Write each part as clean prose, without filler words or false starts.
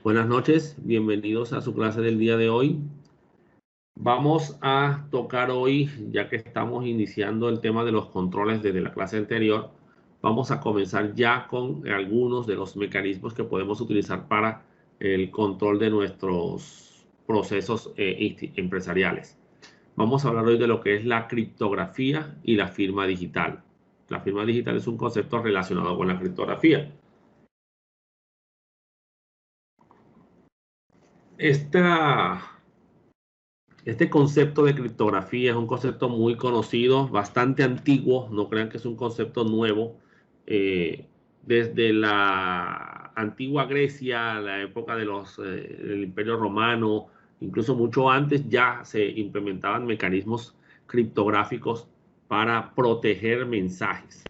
Buenas noches, bienvenidos a su clase del día de hoy. Vamos a tocar hoy, ya que estamos iniciando el tema de los controles desde la clase anterior, vamos a comenzar ya con algunos de los mecanismos que podemos utilizar para el control de nuestros procesos empresariales. Vamos a hablar hoy de lo que es la criptografía y la firma digital. La firma digital es un concepto relacionado con la criptografía. Este concepto de criptografía es un concepto muy conocido, bastante antiguo, no crean que es un concepto nuevo. Desde la antigua Grecia, la época del Imperio Romano, incluso mucho antes, ya se implementaban mecanismos criptográficos para proteger mensajes.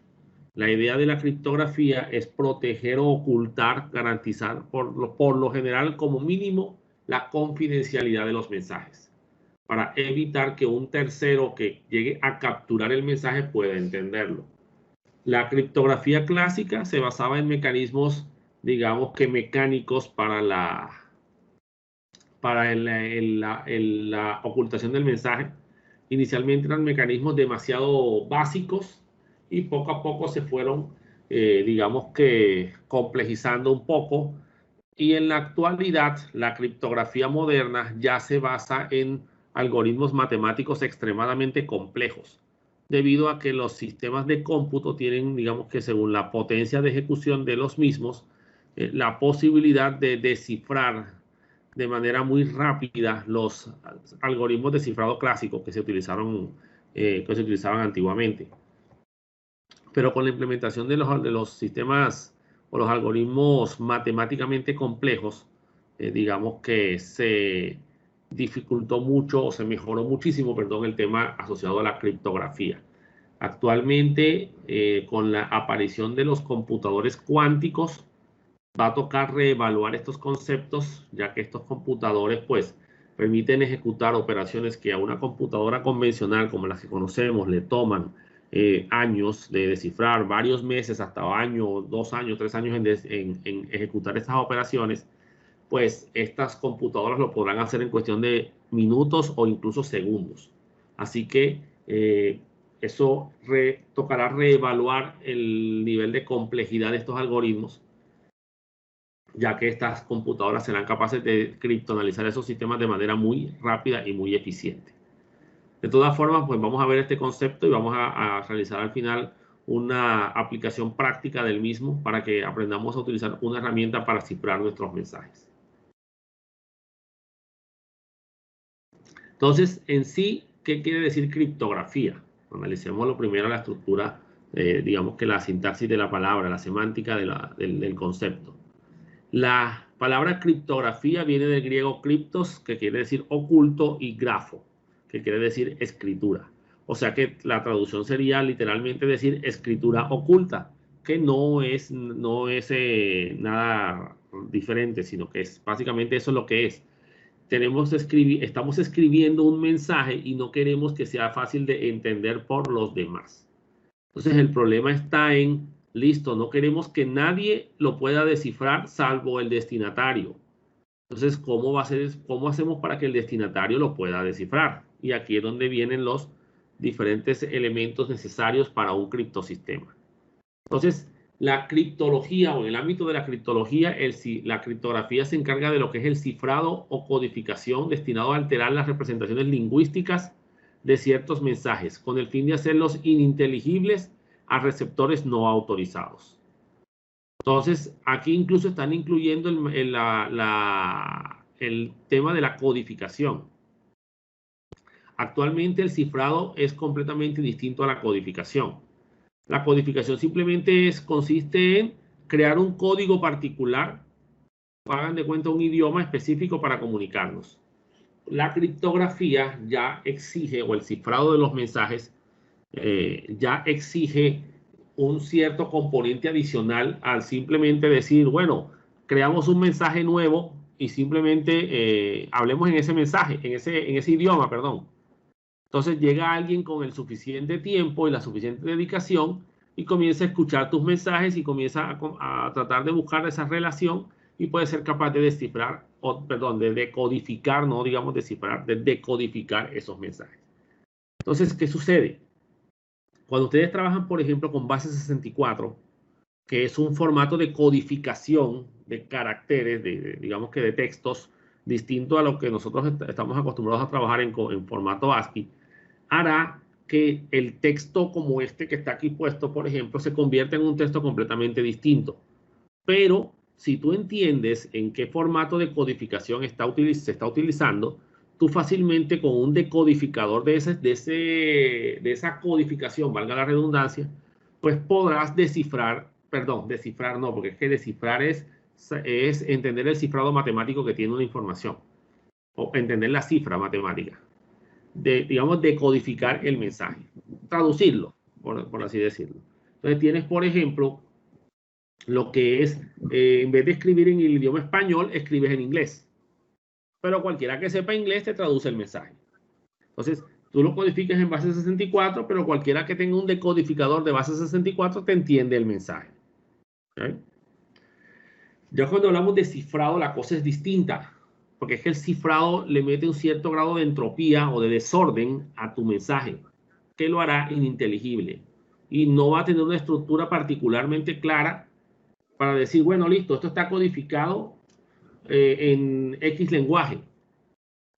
La idea de la criptografía es proteger o ocultar, garantizar por lo general como mínimo la confidencialidad de los mensajes, para evitar que un tercero que llegue a capturar el mensaje pueda entenderlo. La criptografía clásica se basaba en mecanismos, digamos que mecánicos para la ocultación del mensaje. Inicialmente eran mecanismos demasiado básicos y poco a poco se fueron, digamos que, complejizando un poco. Y en la actualidad, la criptografía moderna ya se basa en algoritmos matemáticos extremadamente complejos, debido a que los sistemas de cómputo tienen, digamos que según la potencia de ejecución de los mismos, la posibilidad de descifrar de manera muy rápida los algoritmos de cifrado clásicos que se utilizaban antiguamente. Pero con la implementación de los sistemas o los algoritmos matemáticamente complejos, digamos que se dificultó mucho o se mejoró muchísimo, perdón, el tema asociado a la criptografía. Actualmente, con la aparición de los computadores cuánticos, va a tocar reevaluar estos conceptos, ya que estos computadores pues permiten ejecutar operaciones que a una computadora convencional como las que conocemos le toman años de descifrar, varios meses, hasta años, 2 años, 3 años en ejecutar estas operaciones. Pues estas computadoras lo podrán hacer en cuestión de minutos o incluso segundos. Así que eso tocará reevaluar el nivel de complejidad de estos algoritmos, ya que estas computadoras serán capaces de criptoanalizar esos sistemas de manera muy rápida y muy eficiente. De todas formas, pues vamos a ver este concepto y vamos a realizar al final una aplicación práctica del mismo para que aprendamos a utilizar una herramienta para cifrar nuestros mensajes. Entonces, en sí, ¿qué quiere decir criptografía? Analicemos lo primero la estructura, digamos que la sintaxis de la palabra, la semántica del concepto. La palabra criptografía viene del griego criptos, que quiere decir oculto, y grafo, que quiere decir escritura. O sea que la traducción sería literalmente decir escritura oculta, que no es nada diferente, sino que es básicamente eso lo que es. Estamos escribiendo un mensaje y no queremos que sea fácil de entender por los demás. Entonces el problema está en, listo, no queremos que nadie lo pueda descifrar salvo el destinatario. Entonces, ¿cómo hacemos para que el destinatario lo pueda descifrar? Y aquí es donde vienen los diferentes elementos necesarios para un criptosistema. Entonces, la criptología, o en el ámbito de la criptología, la criptografía se encarga de lo que es el cifrado o codificación destinado a alterar las representaciones lingüísticas de ciertos mensajes, con el fin de hacerlos ininteligibles a receptores no autorizados. Entonces, aquí incluso están incluyendo el tema de la codificación. Actualmente el cifrado es completamente distinto a la codificación. La codificación simplemente consiste en crear un código particular, hagan de cuenta un idioma específico para comunicarnos. La criptografía ya exige, o el cifrado de los mensajes, ya exige un cierto componente adicional al simplemente decir, bueno, creamos un mensaje nuevo y simplemente hablemos en ese mensaje, en ese idioma, perdón. Entonces llega alguien con el suficiente tiempo y la suficiente dedicación y comienza a escuchar tus mensajes y comienza a tratar de buscar esa relación y puede ser capaz de descifrar, perdón, de decodificar, no digamos descifrar, de decodificar esos mensajes. Entonces, ¿qué sucede? Cuando ustedes trabajan, por ejemplo, con base 64, que es un formato de codificación de caracteres, digamos que de textos, distinto a lo que nosotros estamos acostumbrados a trabajar en formato ASCII, hará que el texto como este que está aquí puesto, por ejemplo, se convierta en un texto completamente distinto. Pero si tú entiendes en qué formato de codificación se está utilizando, tú fácilmente con un decodificador de esa codificación, valga la redundancia, pues podrás descifrar, perdón, descifrar no, porque es que descifrar es entender el cifrado matemático que tiene una información, o entender la cifra matemática, digamos, decodificar el mensaje, traducirlo, por así decirlo. Entonces tienes, por ejemplo, lo que es, en vez de escribir en el idioma español, escribes en inglés. Pero cualquiera que sepa inglés te traduce el mensaje. Entonces, tú lo codificas en base 64, pero cualquiera que tenga un decodificador de base 64 te entiende el mensaje. ¿Okay? Ya cuando hablamos de cifrado, la cosa es distinta, porque es que el cifrado le mete un cierto grado de entropía o de desorden a tu mensaje, que lo hará ininteligible. Y no va a tener una estructura particularmente clara para decir, bueno, listo, esto está codificado en X lenguaje.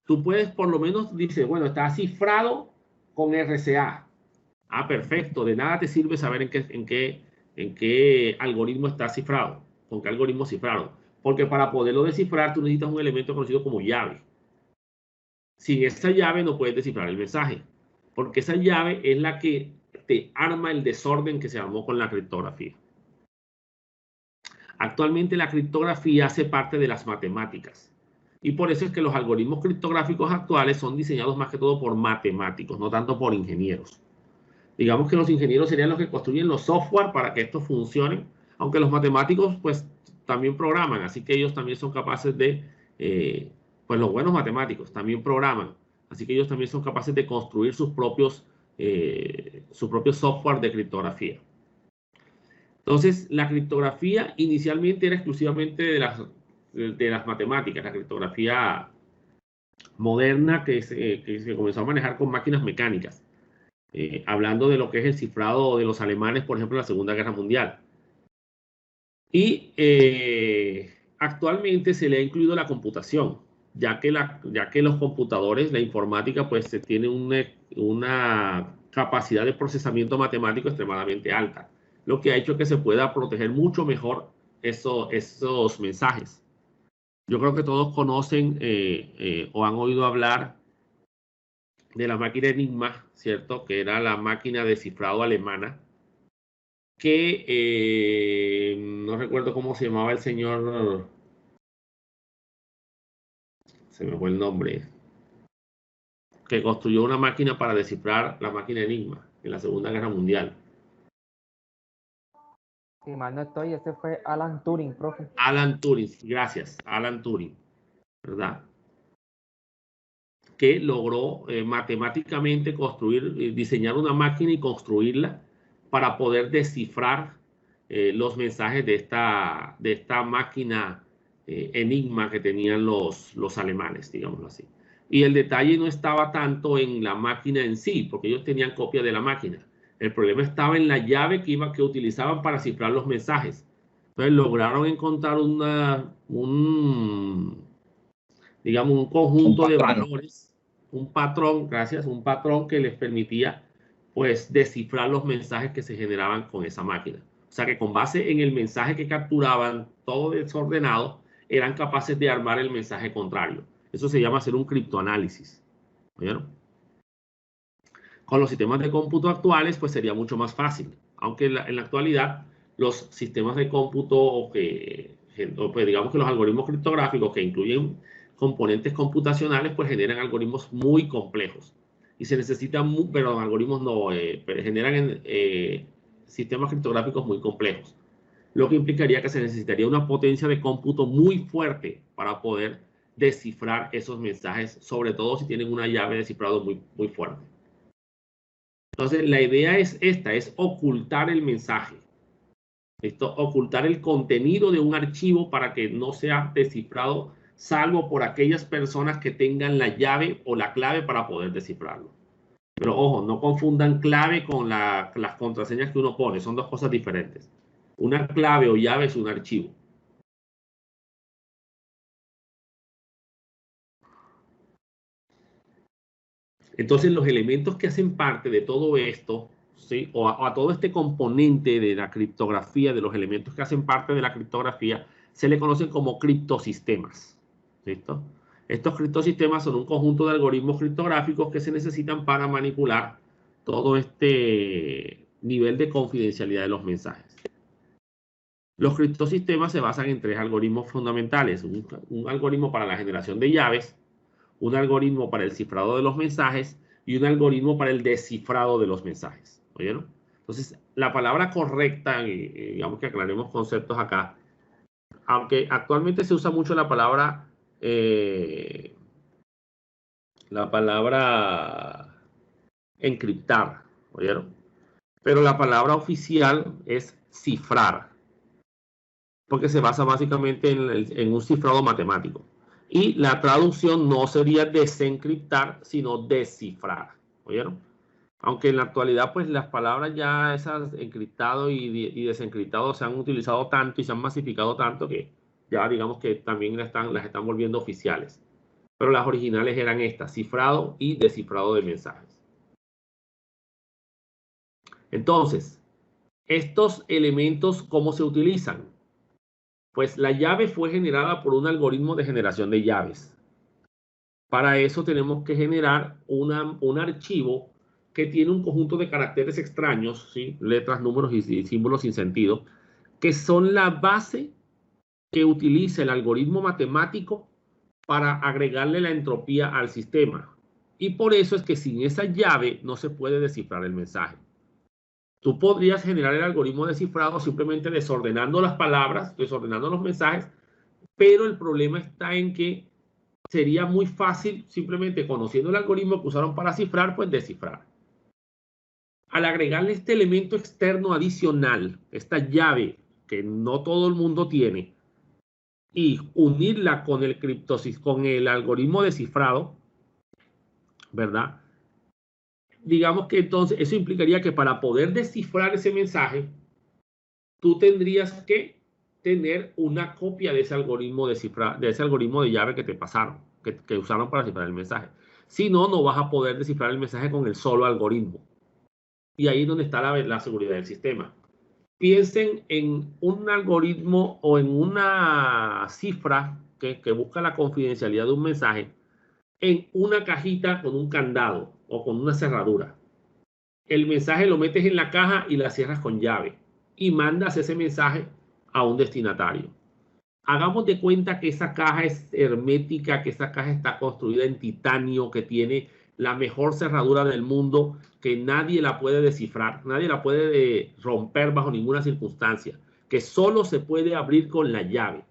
Tú puedes por lo menos, dices, bueno, está cifrado con RCA. Ah, perfecto. De nada te sirve saber en qué algoritmo está cifrado, con qué algoritmo cifraron. Porque para poderlo descifrar, tú necesitas un elemento conocido como llave. Sin esa llave no puedes descifrar el mensaje, porque esa llave es la que te arma el desorden que se armó con la criptografía. Actualmente la criptografía hace parte de las matemáticas. Y por eso es que los algoritmos criptográficos actuales son diseñados más que todo por matemáticos, no tanto por ingenieros. Digamos que los ingenieros serían los que construyen los software para que esto funcione, aunque los matemáticos pues también programan, así que ellos también son capaces pues los buenos matemáticos también programan, así que ellos también son capaces de construir sus propios software de criptografía. Entonces, la criptografía inicialmente era exclusivamente de las matemáticas, la criptografía moderna que se comenzó a manejar con máquinas mecánicas, hablando de lo que es el cifrado de los alemanes, por ejemplo, en la Segunda Guerra Mundial. Y actualmente se le ha incluido la computación, ya que los computadores, la informática, pues se tiene una capacidad de procesamiento matemático extremadamente alta, lo que ha hecho que se pueda proteger mucho mejor esos mensajes. Yo creo que todos conocen o han oído hablar de la máquina Enigma, ¿cierto? Que era la máquina de cifrado alemana, que no recuerdo cómo se llamaba el señor, se me fue el nombre, que construyó una máquina para descifrar la máquina Enigma en la Segunda Guerra Mundial. Si mal no estoy, ese fue Alan Turing, profe. Alan Turing, gracias, Alan Turing, ¿verdad? Que logró matemáticamente diseñar una máquina y construirla para poder descifrar los mensajes de esta máquina Enigma que tenían los alemanes, digámoslo así. Y el detalle no estaba tanto en la máquina en sí, porque ellos tenían copia de la máquina. El problema estaba en la llave que utilizaban para cifrar los mensajes. Entonces lograron encontrar digamos, un conjunto de valores, un patrón, gracias, un patrón que les permitía, pues, descifrar los mensajes que se generaban con esa máquina. O sea que con base en el mensaje que capturaban, todo desordenado, eran capaces de armar el mensaje contrario. Eso se llama hacer un criptoanálisis. ¿Oyeron? Con los sistemas de cómputo actuales, pues sería mucho más fácil. Aunque en la actualidad, los sistemas de cómputo, pues digamos que los algoritmos criptográficos que incluyen componentes computacionales, pues generan algoritmos muy complejos. Y se necesitan, pero algoritmos no, pero generan sistemas criptográficos muy complejos. Lo que implicaría que se necesitaría una potencia de cómputo muy fuerte para poder descifrar esos mensajes, sobre todo si tienen una llave de cifrado muy, muy fuerte. Entonces, la idea es esta, es ocultar el mensaje. ¿Listo? Ocultar el contenido de un archivo para que no sea descifrado, salvo por aquellas personas que tengan la llave o la clave para poder descifrarlo. Pero ojo, no confundan clave con las contraseñas que uno pone, son dos cosas diferentes. Una clave o llave es un archivo. Entonces, los elementos que hacen parte de todo esto, ¿sí? o a todo este componente de la criptografía, de los elementos que hacen parte de la criptografía, se le conocen como criptosistemas. ¿Listo? Estos criptosistemas son un conjunto de algoritmos criptográficos que se necesitan para manipular todo este nivel de confidencialidad de los mensajes. Los criptosistemas se basan en tres algoritmos fundamentales: un algoritmo para la generación de llaves, un algoritmo para el cifrado de los mensajes y un algoritmo para el descifrado de los mensajes. ¿Oyeron? Entonces, la palabra correcta, digamos que aclaremos conceptos acá, aunque actualmente se usa mucho la palabra encriptar, ¿oyeron? Pero la palabra oficial es cifrar, porque se basa básicamente en un cifrado matemático. Y la traducción no sería desencriptar, sino descifrar. ¿Oyeron? Aunque en la actualidad, pues las palabras ya esas encriptado y desencriptado se han utilizado tanto y se han masificado tanto que ya digamos que también las están volviendo oficiales. Pero las originales eran estas: cifrado y descifrado de mensajes. Entonces, estos elementos, ¿cómo se utilizan? Pues la llave fue generada por un algoritmo de generación de llaves. Para eso tenemos que generar un archivo que tiene un conjunto de caracteres extraños, ¿sí? Letras, números y símbolos sin sentido, que son la base que utiliza el algoritmo matemático para agregarle la entropía al sistema. Y por eso es que sin esa llave no se puede descifrar el mensaje. Tú podrías generar el algoritmo descifrado simplemente desordenando las palabras, desordenando los mensajes, pero el problema está en que sería muy fácil, simplemente conociendo el algoritmo que usaron para cifrar, pues descifrar. Al agregarle este elemento externo adicional, esta llave que no todo el mundo tiene, y unirla con el algoritmo descifrado, ¿verdad? Digamos que entonces eso implicaría que para poder descifrar ese mensaje, tú tendrías que tener una copia de ese algoritmo de ese algoritmo de llave que te pasaron, que usaron para descifrar el mensaje. Si no, no vas a poder descifrar el mensaje con el solo algoritmo. Y ahí es donde está la seguridad del sistema. Piensen en un algoritmo o en una cifra que busca la confidencialidad de un mensaje en una cajita con un candado o con una cerradura. El mensaje lo metes en la caja y la cierras con llave y mandas ese mensaje a un destinatario. Hagamos de cuenta que esa caja es hermética, que esa caja está construida en titanio, que tiene la mejor cerradura del mundo, que nadie la puede descifrar, nadie la puede romper bajo ninguna circunstancia, que solo se puede abrir con la llave,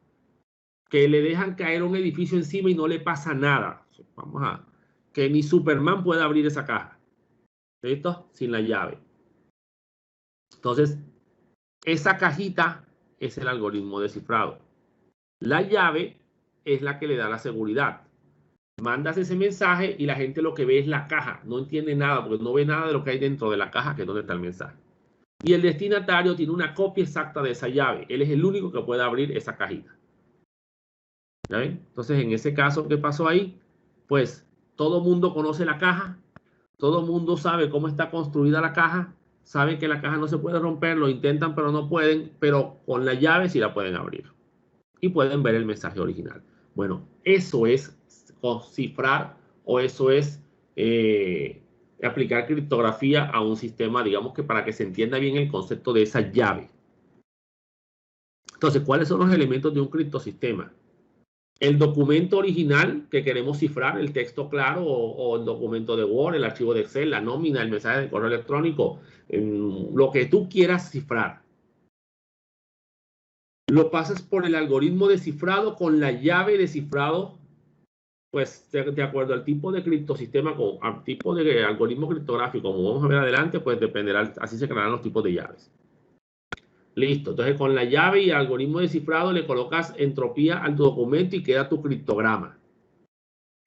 que le dejan caer un edificio encima y no le pasa nada. Que ni Superman puede abrir esa caja. ¿Listo? Sin la llave. Entonces, esa cajita es el algoritmo descifrado. La llave es la que le da la seguridad. Mandas ese mensaje y la gente lo que ve es la caja. No entiende nada porque no ve nada de lo que hay dentro de la caja, que es donde está el mensaje. Y el destinatario tiene una copia exacta de esa llave. Él es el único que puede abrir esa cajita. ¿Ya ven? Entonces, en ese caso, ¿qué pasó ahí? Pues todo mundo conoce la caja. Todo mundo sabe cómo está construida la caja. Saben que la caja no se puede romper. Lo intentan, pero no pueden. Pero con la llave sí la pueden abrir. Y pueden ver el mensaje original. Bueno, eso es cifrar o eso es aplicar criptografía a un sistema, digamos que para que se entienda bien el concepto de esa llave. Entonces, ¿cuáles son los elementos de un criptosistema? El documento original que queremos cifrar, el texto claro o el documento de Word, el archivo de Excel, la nómina, el mensaje de correo electrónico, lo que tú quieras cifrar. Lo pasas por el algoritmo de cifrado con la llave de cifrado, pues de acuerdo al tipo de criptosistema, al tipo de algoritmo criptográfico, como vamos a ver adelante, pues dependerá, así se crearán los tipos de llaves. Listo. Entonces, con la llave y el algoritmo de cifrado le colocas entropía al documento y queda tu criptograma.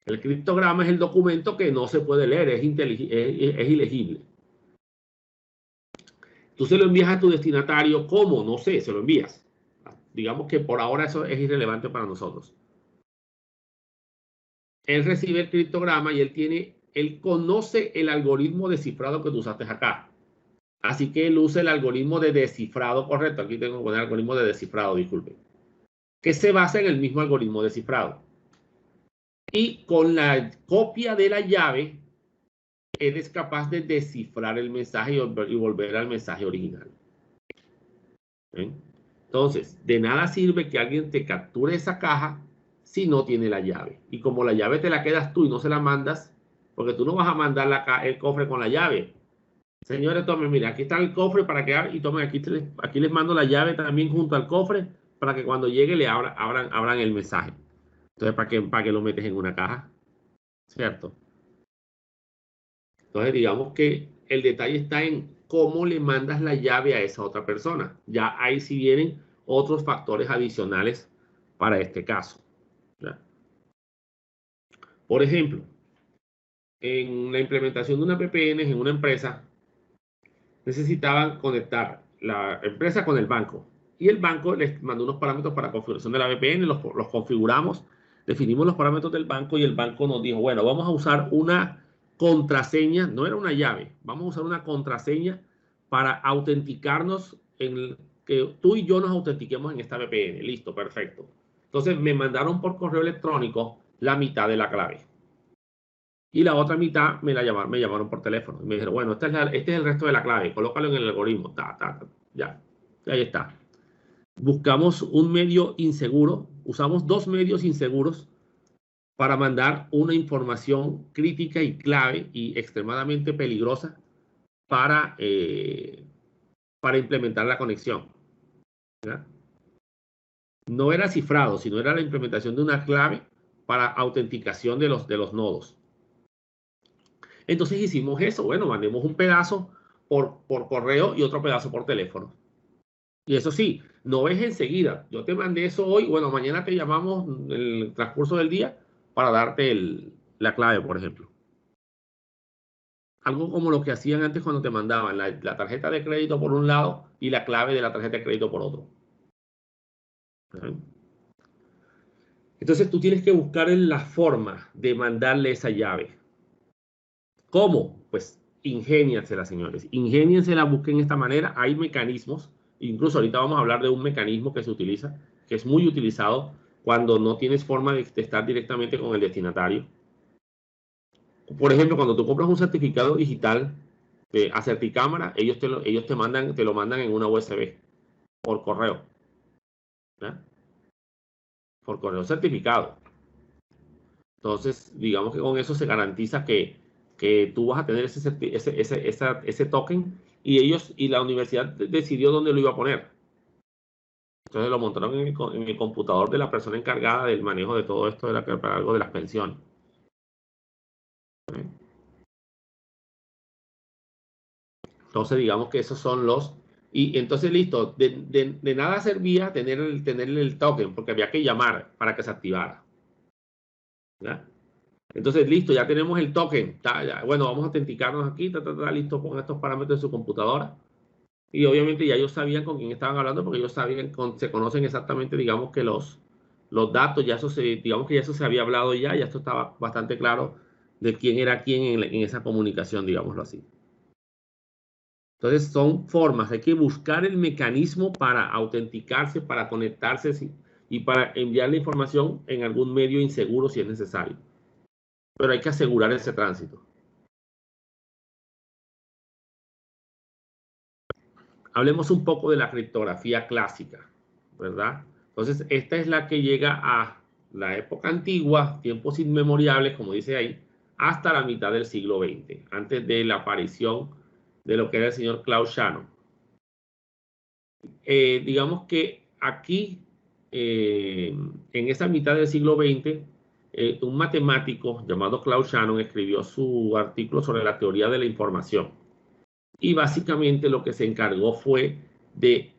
El criptograma es el documento que no se puede leer, es ilegible. Tú se lo envías a tu destinatario, ¿cómo? No sé, se lo envías. Digamos que por ahora eso es irrelevante para nosotros. Él recibe el criptograma y él conoce el algoritmo de cifrado que tú usaste acá. Así que él usa el algoritmo de descifrado correcto. Aquí tengo que poner el algoritmo de descifrado, disculpe. Que se basa en el mismo algoritmo de cifrado. Y con la copia de la llave, él es capaz de descifrar el mensaje y volver al mensaje original. ¿Ven? Entonces, de nada sirve que alguien te capture esa caja si no tiene la llave. Y como la llave te la quedas tú y no se la mandas, porque tú no vas a mandar el cofre con la llave. Señores, tomen, mira, aquí está el cofre para que abran y tomen, aquí les mando la llave también junto al cofre para que cuando llegue le abran el mensaje. Entonces, ¿para qué lo metes en una caja? ¿Cierto? Entonces, digamos que el detalle está en cómo le mandas la llave a esa otra persona. Ya ahí sí vienen otros factores adicionales para este caso. ¿Ya? Por ejemplo, en la implementación de una VPN en una empresa, necesitaban conectar la empresa con el banco. Y el banco les mandó unos parámetros para configuración de la VPN, los configuramos, definimos los parámetros del banco y el banco nos dijo, bueno, vamos a usar una contraseña, no era una llave, vamos a usar una contraseña para autenticarnos, que tú y yo nos autentiquemos en esta VPN. Listo, perfecto. Entonces me mandaron por correo electrónico la mitad de la clave. Y la otra mitad me llamaron por teléfono. Y me dijeron, bueno, este es el resto de la clave, colócalo en el algoritmo. Ya, ahí está. Buscamos un medio inseguro, usamos dos medios inseguros para mandar una información crítica y clave y extremadamente peligrosa para implementar la conexión. ¿Ya? No era cifrado, sino era la implementación de una clave para autenticación de los nodos. Entonces hicimos eso. Bueno, mandemos un pedazo por correo y otro pedazo por teléfono. Y eso sí, no es enseguida. Yo te mandé eso hoy. Bueno, mañana te llamamos en el transcurso del día para darte la clave, por ejemplo. Algo como lo que hacían antes cuando te mandaban la tarjeta de crédito por un lado y la clave de la tarjeta de crédito por otro. Entonces tú tienes que buscar la forma de mandarle esa llave. ¿Cómo? Pues ingéniensela, señores. Ingéniensela, busquen de esta manera. Hay mecanismos. Incluso ahorita vamos a hablar de un mecanismo que se utiliza, que es muy utilizado cuando no tienes forma de estar directamente con el destinatario. Por ejemplo, cuando tú compras un certificado digital de Acerticámara, ellos te lo mandan en una USB por correo. ¿Ya? Por correo certificado. Entonces, digamos que con eso se garantiza que tú vas a tener ese token y la universidad decidió dónde lo iba a poner. Entonces lo montaron en el computador de la persona encargada del manejo de todo esto para algo de las pensiones. Entonces digamos que esos son los... Y entonces listo, de nada servía tener el token porque había que llamar para que se activara. ¿Ya? Entonces, listo, ya tenemos el token. Ya, bueno, vamos a autenticarnos aquí, listo, con estos parámetros en su computadora. Y obviamente ya ellos sabían con quién estaban hablando porque ellos sabían, se conocen exactamente, digamos que los datos, digamos que ya eso se había hablado ya esto estaba bastante claro de quién era quién en esa comunicación, digámoslo así. Entonces son formas, hay que buscar el mecanismo para autenticarse, para conectarse y para enviar la información en algún medio inseguro si es necesario. Pero hay que asegurar ese tránsito. Hablemos un poco de la criptografía clásica, ¿verdad? Entonces, esta es la que llega a la época antigua, tiempos inmemorables, como dice ahí, hasta la mitad del siglo XX, antes de la aparición de lo que era el señor Claude Shannon. Digamos que aquí, en esa mitad del siglo XX, un matemático llamado Claude Shannon escribió su artículo sobre la teoría de la información. Y básicamente lo que se encargó fue de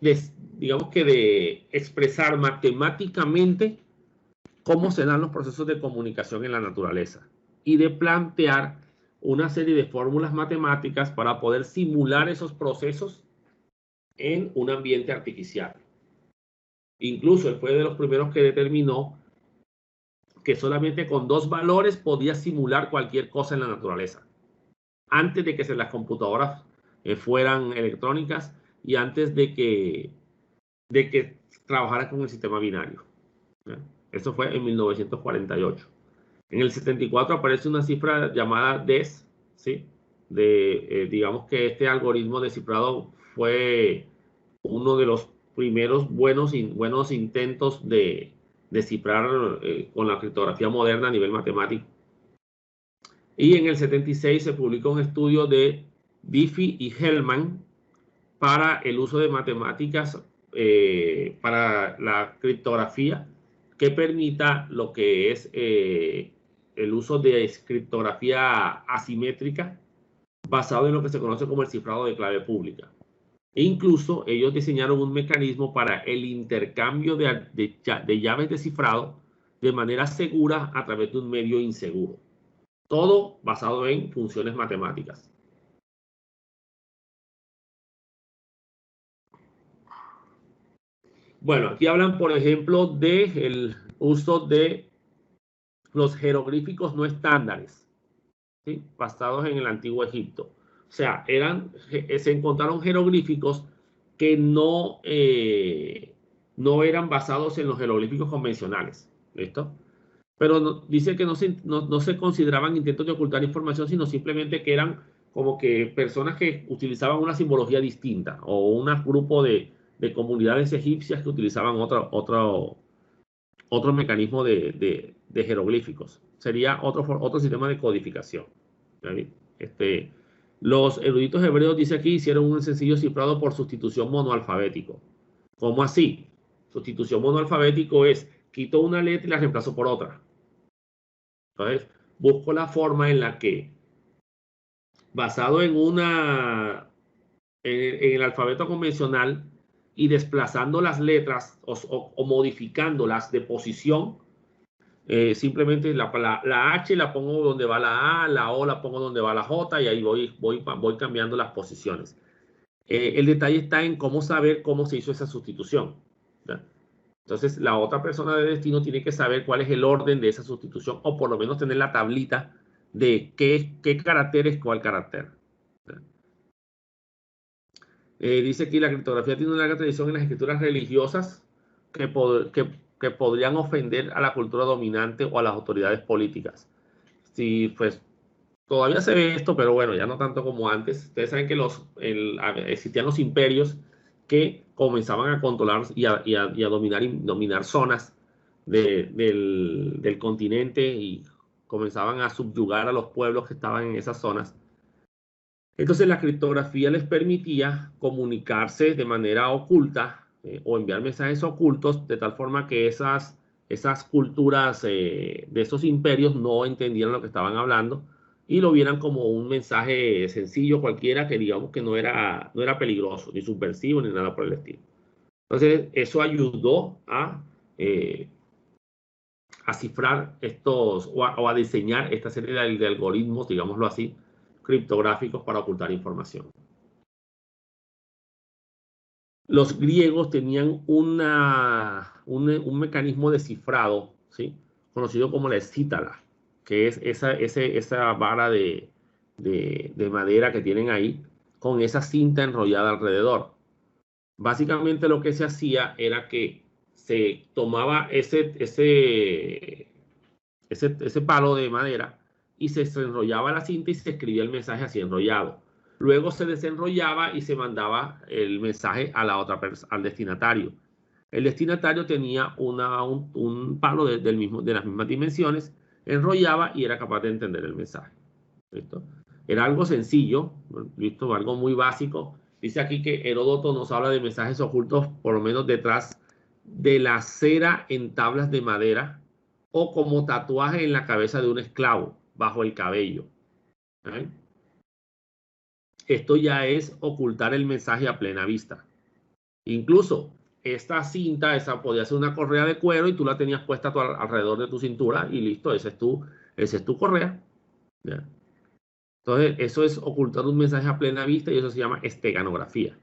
digamos que de expresar matemáticamente cómo se dan los procesos de comunicación en la naturaleza y de plantear una serie de fórmulas matemáticas para poder simular esos procesos en un ambiente artificial. Incluso él fue de los primeros que determinó que solamente con 2 valores podía simular cualquier cosa en la naturaleza, antes de que las computadoras fueran electrónicas y antes de que trabajara con el sistema binario. Eso fue en 1948. En el 74 aparece una cifra llamada DES, ¿sí? Digamos que este algoritmo descifrado fue uno de los primeros buenos intentos de descifrar con la criptografía moderna a nivel matemático. Y en el 76 se publicó un estudio de Diffie y Hellman para el uso de matemáticas para la criptografía que permita lo que es el uso de criptografía asimétrica basado en lo que se conoce como el cifrado de clave pública. E incluso ellos diseñaron un mecanismo para el intercambio de llaves de cifrado de manera segura a través de un medio inseguro. Todo basado en funciones matemáticas. Bueno, aquí hablan, por ejemplo, del uso de los jeroglíficos no estándares, ¿sí? Basados en el antiguo Egipto. O sea, se encontraron jeroglíficos que no eran basados en los jeroglíficos convencionales. ¿Listo? Pero dice que no se consideraban intentos de ocultar información, sino simplemente que eran como que personas que utilizaban una simbología distinta o un grupo de comunidades egipcias que utilizaban otro mecanismo de jeroglíficos. Sería otro sistema de codificación. Los eruditos hebreos, dice aquí, hicieron un sencillo cifrado por sustitución monoalfabético. ¿Cómo así? Sustitución monoalfabético es quito una letra y la reemplazo por otra. Entonces, busco la forma en la que, basado en el alfabeto convencional y desplazando las letras o modificándolas de posición, simplemente la H la pongo donde va la A, la O la pongo donde va la J y ahí voy cambiando las posiciones. El detalle está en cómo saber cómo se hizo esa sustitución, ¿verdad? Entonces, la otra persona de destino tiene que saber cuál es el orden de esa sustitución o por lo menos tener la tablita de qué carácter es cuál carácter. Dice aquí, la criptografía tiene una larga tradición en las escrituras religiosas que podrían ofender a la cultura dominante o a las autoridades políticas. Sí, pues todavía se ve esto, pero bueno, ya no tanto como antes. Ustedes saben que existían los imperios que comenzaban a controlar y a dominar zonas del continente y comenzaban a subyugar a los pueblos que estaban en esas zonas. Entonces la criptografía les permitía comunicarse de manera oculta o enviar mensajes ocultos de tal forma que esas culturas de esos imperios no entendían lo que estaban hablando y lo vieran como un mensaje sencillo cualquiera que digamos que no era peligroso, ni subversivo, ni nada por el estilo. Entonces eso ayudó a cifrar estos o a diseñar esta serie de algoritmos, digámoslo así, criptográficos para ocultar información. Los griegos tenían un mecanismo de cifrado, ¿sí? Conocido como la escítala, que es esa vara de madera que tienen ahí con esa cinta enrollada alrededor. Básicamente lo que se hacía era que se tomaba ese palo de madera y se enrollaba la cinta y se escribía el mensaje así enrollado. Luego se desenrollaba y se mandaba el mensaje a al destinatario. El destinatario tenía un palo de las mismas dimensiones, enrollaba y era capaz de entender el mensaje. ¿Listo? Era algo sencillo, ¿listo? Algo muy básico. Dice aquí que Heródoto nos habla de mensajes ocultos, por lo menos detrás de la cera en tablas de madera o como tatuaje en la cabeza de un esclavo, bajo el cabello. ¿Eh? Esto ya es ocultar el mensaje a plena vista. Incluso esta cinta, esa podía ser una correa de cuero y tú la tenías puesta alrededor de tu cintura y listo, esa es tu correa. ¿Ya? Entonces, eso es ocultar un mensaje a plena vista y eso se llama esteganografía.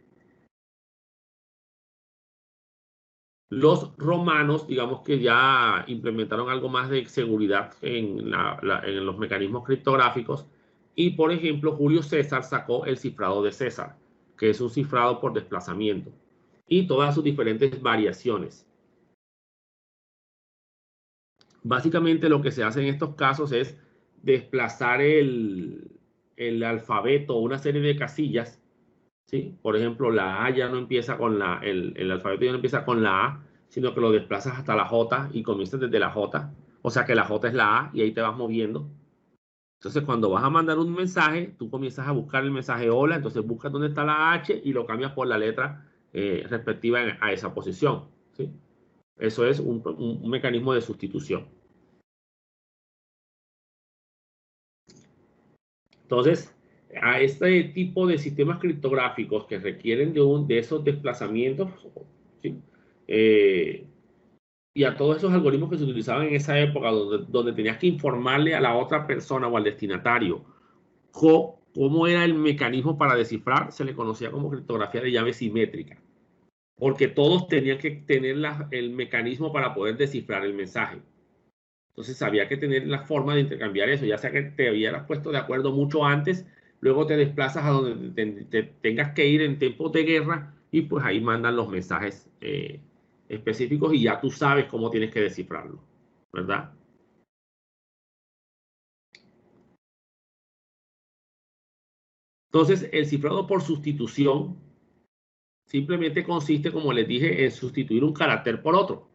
Los romanos, digamos que ya implementaron algo más de seguridad en los mecanismos criptográficos y, por ejemplo, Julio César sacó el cifrado de César, que es un cifrado por desplazamiento y todas sus diferentes variaciones. Básicamente lo que se hace en estos casos es desplazar el alfabeto o una serie de casillas, ¿sí? Por ejemplo, la A ya no empieza con el alfabeto ya no empieza con la A, sino que lo desplazas hasta la J y comienzas desde la J. O sea que la J es la A y ahí te vas moviendo. Entonces, cuando vas a mandar un mensaje, tú comienzas a buscar el mensaje hola, entonces buscas dónde está la H y lo cambias por la letra respectiva a esa posición, ¿sí? Eso es un mecanismo de sustitución. Entonces, a este tipo de sistemas criptográficos que requieren de esos desplazamientos, ¿sí? Y a todos esos algoritmos que se utilizaban en esa época, donde tenías que informarle a la otra persona o al destinatario cómo era el mecanismo para descifrar, se le conocía como criptografía de llave simétrica, porque todos tenían que tener el mecanismo para poder descifrar el mensaje. Entonces había que tener la forma de intercambiar eso, ya sea que te hubieras puesto de acuerdo mucho antes, luego te desplazas a donde te tengas que ir en tiempos de guerra y pues ahí mandan los mensajes específicos y ya tú sabes cómo tienes que descifrarlo, ¿verdad? Entonces el cifrado por sustitución simplemente consiste, como les dije, en sustituir un carácter por otro.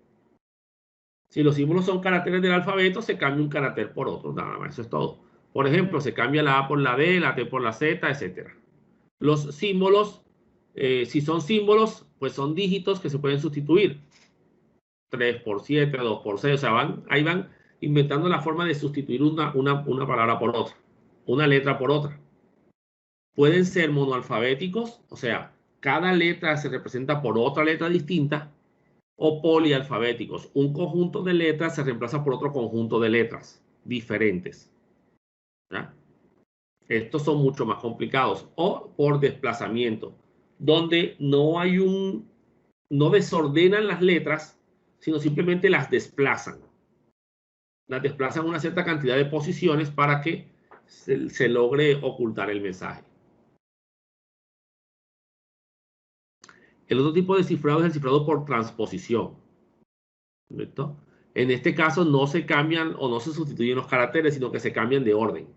Si los símbolos son caracteres del alfabeto, se cambia un carácter por otro, nada más, eso es todo. Por ejemplo, se cambia la A por la D, la T por la Z, etc. Los símbolos, si son símbolos, pues son dígitos que se pueden sustituir. 3 por 7, 2 por 6, o sea, ahí van inventando la forma de sustituir una palabra por otra, una letra por otra. Pueden ser monoalfabéticos, o sea, cada letra se representa por otra letra distinta, o polialfabéticos. Un conjunto de letras se reemplaza por otro conjunto de letras diferentes. ¿Ya? Estos son mucho más complicados. O por desplazamiento, donde no desordenan las letras, sino simplemente las desplazan. Las desplazan una cierta cantidad de posiciones para que se logre ocultar el mensaje. El otro tipo de cifrado es el cifrado por transposición. ¿Correcto? En este caso no se cambian o no se sustituyen los caracteres, sino que se cambian de orden.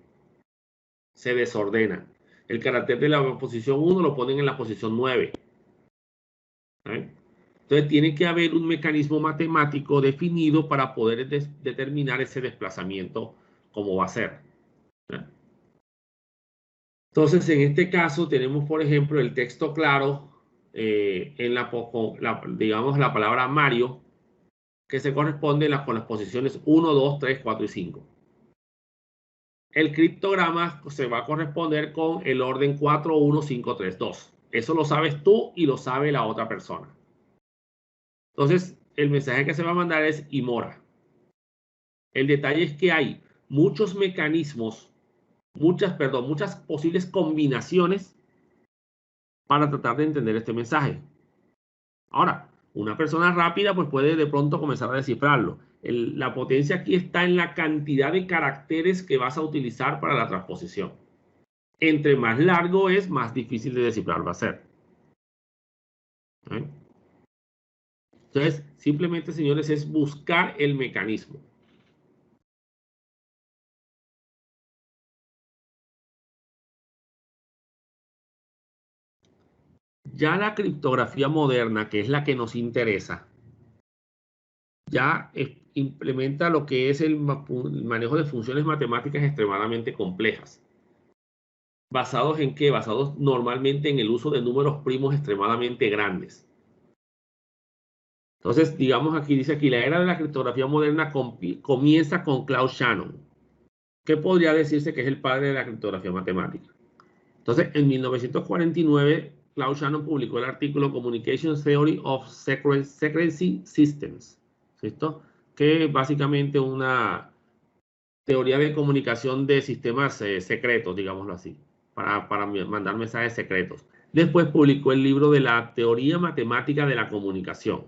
Se desordenan. El carácter de la posición 1 lo ponen en la posición 9. ¿Eh? Entonces tiene que haber un mecanismo matemático definido para poder determinar ese desplazamiento, cómo va a ser. ¿Eh? Entonces, en este caso tenemos, por ejemplo, el texto claro digamos, la palabra Mario, que se corresponde con las posiciones 1, 2, 3, 4 y 5. El criptograma se va a corresponder con el orden 4, 1, 5, 3, 2. Eso lo sabes tú y lo sabe la otra persona. Entonces, el mensaje que se va a mandar es IMORA. El detalle es que hay muchos mecanismos, muchas posibles combinaciones para tratar de entender este mensaje. Ahora, una persona rápida pues puede de pronto comenzar a descifrarlo. La potencia aquí está en la cantidad de caracteres que vas a utilizar para la transposición. Entre más largo es, más difícil de descifrar va a ser. ¿Eh? Entonces, simplemente, señores, es buscar el mecanismo. Ya la criptografía moderna, que es la que nos interesa, ya implementa lo que es el manejo de funciones matemáticas extremadamente complejas. ¿Basados en qué? Basados normalmente en el uso de números primos extremadamente grandes. Entonces, digamos aquí, dice aquí, la era de la criptografía moderna comienza con Claude Shannon, que podría decirse que es el padre de la criptografía matemática. Entonces, en 1949 Claude Shannon publicó el artículo Communication Theory of Secrecy Systems, ¿cierto? Que es básicamente una teoría de comunicación de sistemas secretos, digámoslo así, para mandar mensajes secretos. Después publicó el libro de la teoría matemática de la comunicación,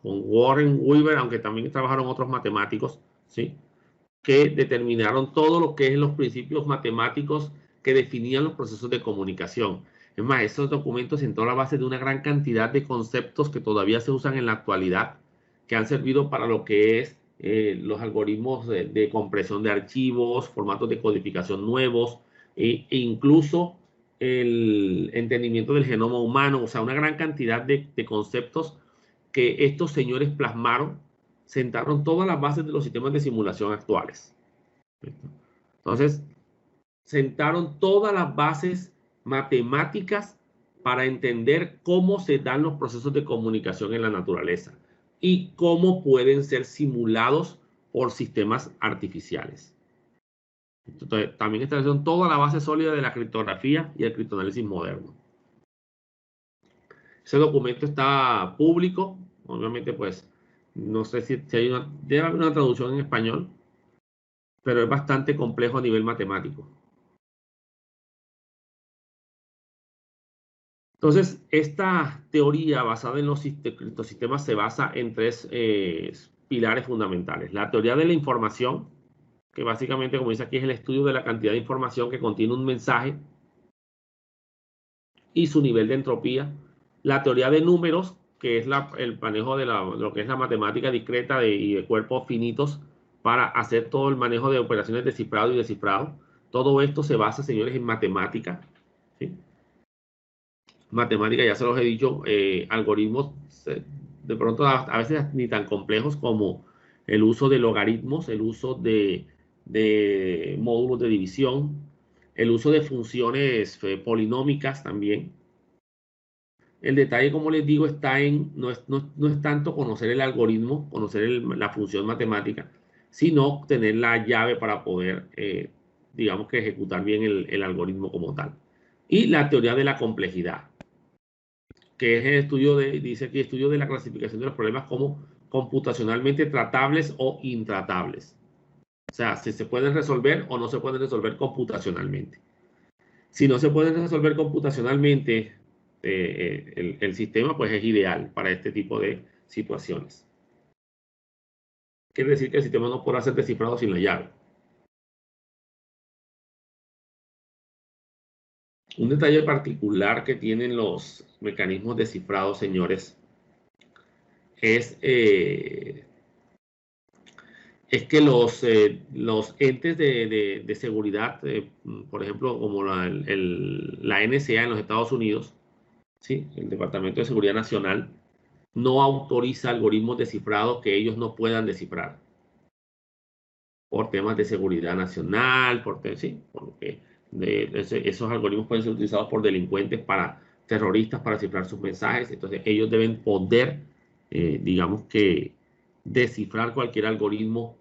con Warren Weaver, aunque también trabajaron otros matemáticos, ¿sí? Que determinaron todo lo que es los principios matemáticos que definían los procesos de comunicación. Es más, estos documentos sentaron la base de una gran cantidad de conceptos que todavía se usan en la actualidad, que han servido para lo que es los algoritmos de compresión de archivos, formatos de codificación nuevos, e incluso el entendimiento del genoma humano, o sea, una gran cantidad de conceptos que estos señores plasmaron, sentaron todas las bases de los sistemas de simulación actuales. Entonces, sentaron todas las bases matemáticas para entender cómo se dan los procesos de comunicación en la naturaleza y cómo pueden ser simulados por sistemas artificiales. Entonces, también establecieron toda la base sólida de la criptografía y el criptoanálisis moderno. Ese documento está público, obviamente pues no sé si hay debe haber una traducción en español, pero es bastante complejo a nivel matemático. Entonces, esta teoría basada en los sistemas se basa en tres pilares fundamentales. La teoría de la información, que básicamente, como dice aquí, es el estudio de la cantidad de información que contiene un mensaje y su nivel de entropía. La teoría de números, que es el manejo de lo que es la matemática discreta y de cuerpos finitos para hacer todo el manejo de operaciones de cifrado y descifrado. Todo esto se basa, señores, en matemática, ¿sí? Matemática, ya se los he dicho, algoritmos de pronto a veces ni tan complejos como el uso de logaritmos, el uso de módulos de división, el uso de funciones polinómicas también. El detalle, como les digo, está en, no es tanto conocer el algoritmo, conocer la función matemática, sino tener la llave para poder, digamos que ejecutar bien el algoritmo como tal. Y la teoría de la complejidad, que es el estudio dice aquí, estudio de la clasificación de los problemas como computacionalmente tratables o intratables. O sea, si se pueden resolver o no se pueden resolver computacionalmente. Si no se pueden resolver computacionalmente, el sistema pues es ideal para este tipo de situaciones. Quiere decir que el sistema no podrá ser descifrado sin la llave. Un detalle particular que tienen los mecanismos de cifrado, señores, es que los entes de seguridad, por ejemplo, como la NSA en los Estados Unidos, ¿sí? El Departamento de Seguridad Nacional, no autoriza algoritmos de cifrado que ellos no puedan descifrar. Por temas de seguridad nacional, porque esos algoritmos pueden ser utilizados por delincuentes, para terroristas, para cifrar sus mensajes. Entonces ellos deben poder, digamos que, descifrar cualquier algoritmo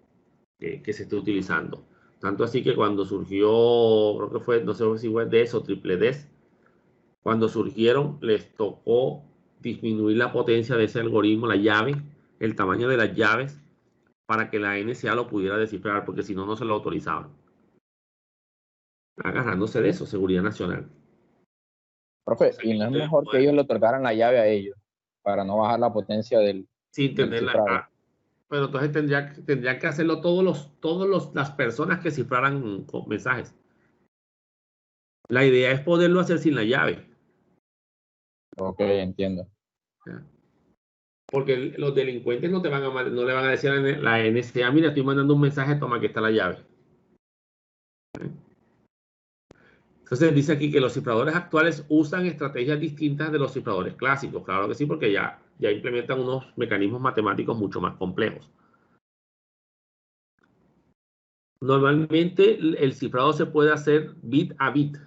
que se esté utilizando. Tanto así que cuando surgió, creo que fue, no sé si fue DES o triple DES, cuando surgieron, les tocó disminuir la potencia de ese algoritmo, la llave, el tamaño de las llaves, para que la NSA lo pudiera descifrar, porque si no, no se lo autorizaban. Agarrándose de eso, seguridad nacional. Profe, ¿y no es mejor que ellos le otorgaran la llave a ellos para no bajar la potencia del cifrado? Pero entonces tendrían que hacerlo las personas que cifraran con mensajes. La idea es poderlo hacer sin la llave. Ok, entiendo. Porque los delincuentes no le van a decir a la NSA, mira, estoy mandando un mensaje, toma, aquí está la llave. Entonces dice aquí que los cifradores actuales usan estrategias distintas de los cifradores clásicos. Claro que sí, porque ya implementan unos mecanismos matemáticos mucho más complejos. Normalmente el cifrado se puede hacer bit a bit,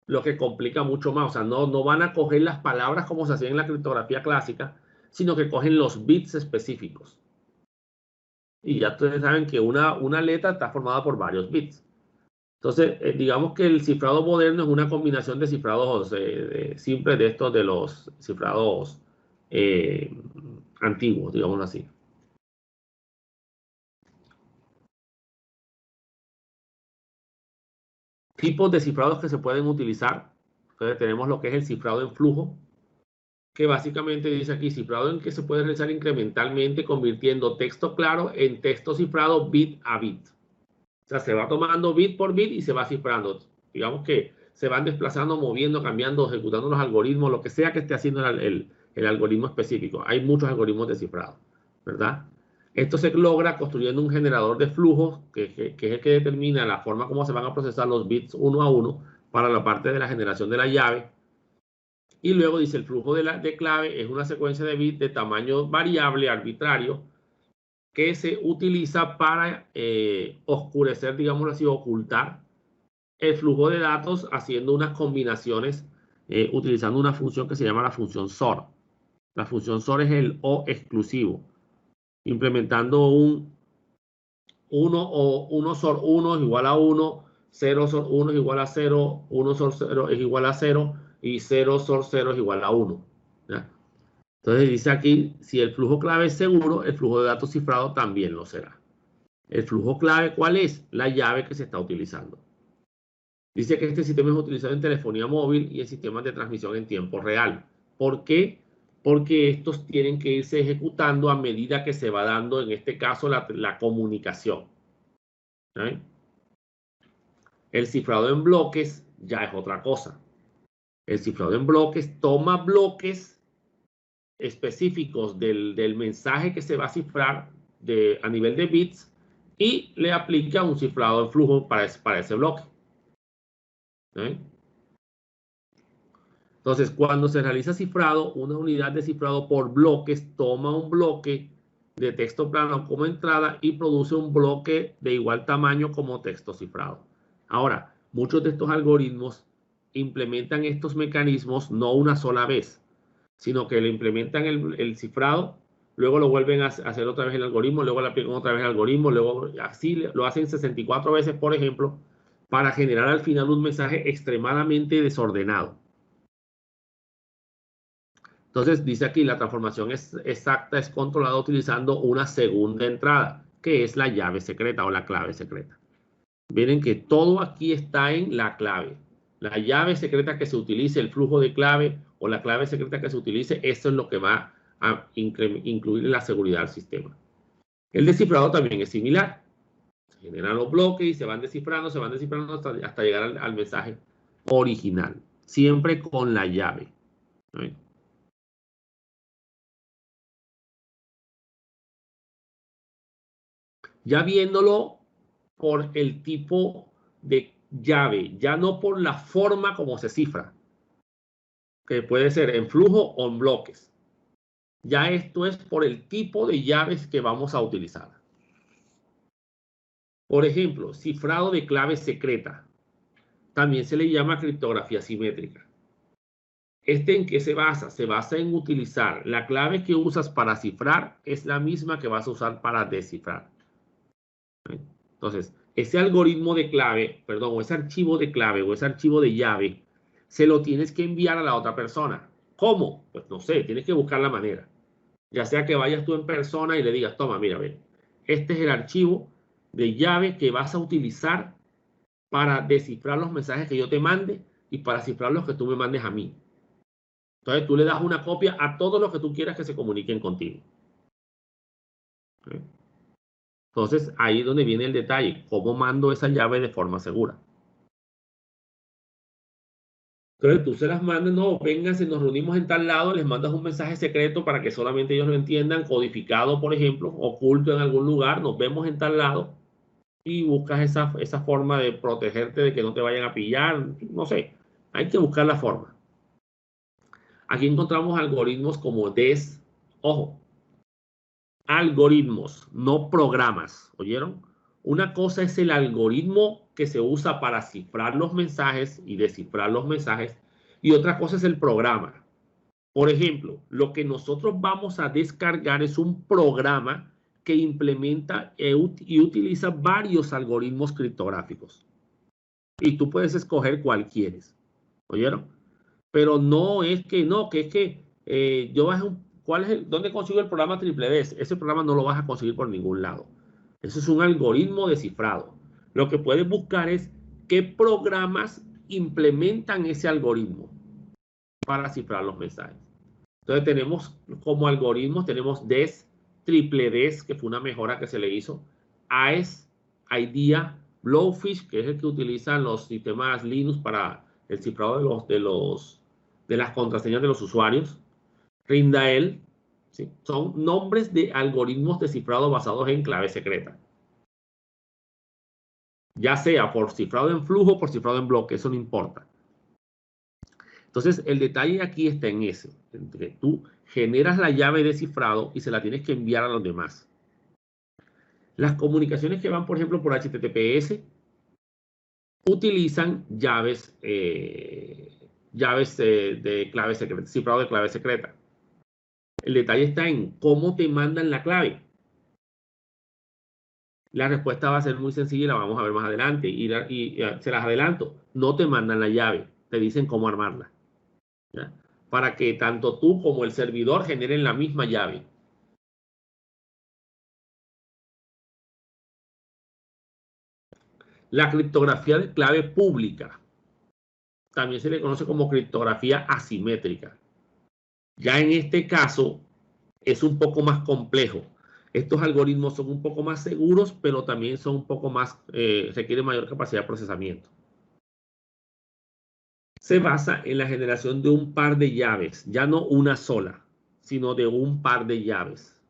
lo que complica mucho más. O sea, no van a coger las palabras como se hacía en la criptografía clásica, sino que cogen los bits específicos. Y ya ustedes saben que una letra está formada por varios bits. Entonces, digamos que el cifrado moderno es una combinación de cifrados simples de estos de los cifrados antiguos, digámoslo así. Tipos de cifrados que se pueden utilizar. Entonces tenemos lo que es el cifrado en flujo, que básicamente dice aquí, cifrado en que se puede realizar incrementalmente convirtiendo texto claro en texto cifrado bit a bit. O sea, se va tomando bit por bit y se va cifrando. Digamos que se van desplazando, moviendo, cambiando, ejecutando los algoritmos, lo que sea que esté haciendo el algoritmo específico. Hay muchos algoritmos de cifrado, ¿verdad? Esto se logra construyendo un generador de flujos, que es el que determina la forma como se van a procesar los bits uno a uno para la parte de la generación de la llave. Y luego dice el flujo de clave es una secuencia de bits de tamaño variable, arbitrario, que se utiliza para oscurecer, digámoslo así, ocultar el flujo de datos haciendo unas combinaciones utilizando una función que se llama la función SOR. La función SOR es el O exclusivo, implementando un 1 SOR 1 es igual a 1, 0 SOR 1 es igual a 0, 1 SOR 0 es igual a 0 y 0 SOR 0 es igual a 1. ¿Ya? Entonces dice aquí, si el flujo clave es seguro, el flujo de datos cifrado también lo será. El flujo clave, ¿cuál es? La llave que se está utilizando. Dice que este sistema es utilizado en telefonía móvil y en sistemas de transmisión en tiempo real. ¿Por qué? Porque estos tienen que irse ejecutando a medida que se va dando, en este caso, la comunicación. ¿Sí? El cifrado en bloques ya es otra cosa. El cifrado en bloques toma bloques específicos del mensaje que se va a cifrar a nivel de bits y le aplica un cifrado en flujo para ese bloque. ¿Sí? Entonces, cuando se realiza cifrado, una unidad de cifrado por bloques toma un bloque de texto plano como entrada y produce un bloque de igual tamaño como texto cifrado. Ahora, muchos de estos algoritmos implementan estos mecanismos no una sola vez, sino que le implementan el cifrado, luego lo vuelven a hacer otra vez el algoritmo, luego le aplican otra vez el algoritmo, luego así lo hacen 64 veces, por ejemplo, para generar al final un mensaje extremadamente desordenado. Entonces dice aquí, la transformación exacta es controlada utilizando una segunda entrada, que es la llave secreta o la clave secreta. Miren que todo aquí está en la clave. La llave secreta que se utilice, el flujo de clave o la clave secreta que se utilice, eso es lo que va a incluir la seguridad del sistema. El descifrado también es similar. Se generan los bloques y se van descifrando hasta llegar al mensaje original. Siempre con la llave. ¿Sí? Ya viéndolo por el tipo de llave, ya no por la forma como se cifra, que puede ser en flujo o en bloques. Ya esto es por el tipo de llaves que vamos a utilizar. Por ejemplo, cifrado de clave secreta. También se le llama criptografía simétrica. ¿En qué se basa? Se basa en utilizar la clave que usas para cifrar, es la misma que vas a usar para descifrar. Entonces, ese algoritmo de clave, perdón, o ese archivo de clave o ese archivo de llave, se lo tienes que enviar a la otra persona. ¿Cómo? Pues no sé, tienes que buscar la manera. Ya sea que vayas tú en persona y le digas, toma, mira, ve, este es el archivo de llave que vas a utilizar para descifrar los mensajes que yo te mande y para cifrar los que tú me mandes a mí. Entonces tú le das una copia a todos los que tú quieras que se comuniquen contigo. ¿Okay? Entonces ahí es donde viene el detalle, cómo mando esa llave de forma segura. Entonces tú se las mandas, no, vénganse, nos reunimos en tal lado, les mandas un mensaje secreto para que solamente ellos lo entiendan, codificado, por ejemplo, oculto en algún lugar, nos vemos en tal lado y buscas esa forma de protegerte de que no te vayan a pillar, no sé, hay que buscar la forma. Aquí encontramos algoritmos como DES, ojo, algoritmos, no programas, ¿oyeron? Una cosa es el algoritmo que se usa para cifrar los mensajes y descifrar los mensajes, y otra cosa es el programa. Por ejemplo, lo que nosotros vamos a descargar es un programa que implementa y utiliza varios algoritmos criptográficos. Y tú puedes escoger cuál quieres. ¿Oyeron? Pero no es que, no, que es que yo bajé ¿cuál es dónde consigo el programa Triple D? Ese programa no lo vas a conseguir por ningún lado. Eso es un algoritmo de cifrado. Lo que puedes buscar es qué programas implementan ese algoritmo para cifrar los mensajes. Entonces tenemos como algoritmos, tenemos DES, Triple DES, que fue una mejora que se le hizo, AES, IDEA, Blowfish, que es el que utilizan los sistemas Linux para el cifrado de las contraseñas de los usuarios, Rindael, ¿sí? Son nombres de algoritmos de cifrado basados en clave secreta. Ya sea por cifrado en flujo o por cifrado en bloque, eso no importa. Entonces, el detalle aquí está en eso, en que tú generas la llave de cifrado y se la tienes que enviar a los demás. Las comunicaciones que van, por ejemplo, por HTTPS utilizan llaves de clave secreta, cifrado de clave secreta. El detalle está en cómo te mandan la clave. La respuesta va a ser muy sencilla y la vamos a ver más adelante. Y se las adelanto. No te mandan la llave, te dicen cómo armarla, ¿ya? Para que tanto tú como el servidor generen la misma llave. La criptografía de clave pública también se le conoce como criptografía asimétrica. Ya en este caso es un poco más complejo. Estos algoritmos son un poco más seguros, pero también son un poco más, requieren mayor capacidad de procesamiento. Se basa en la generación de un par de llaves, ya no una sola, sino de un par de llaves.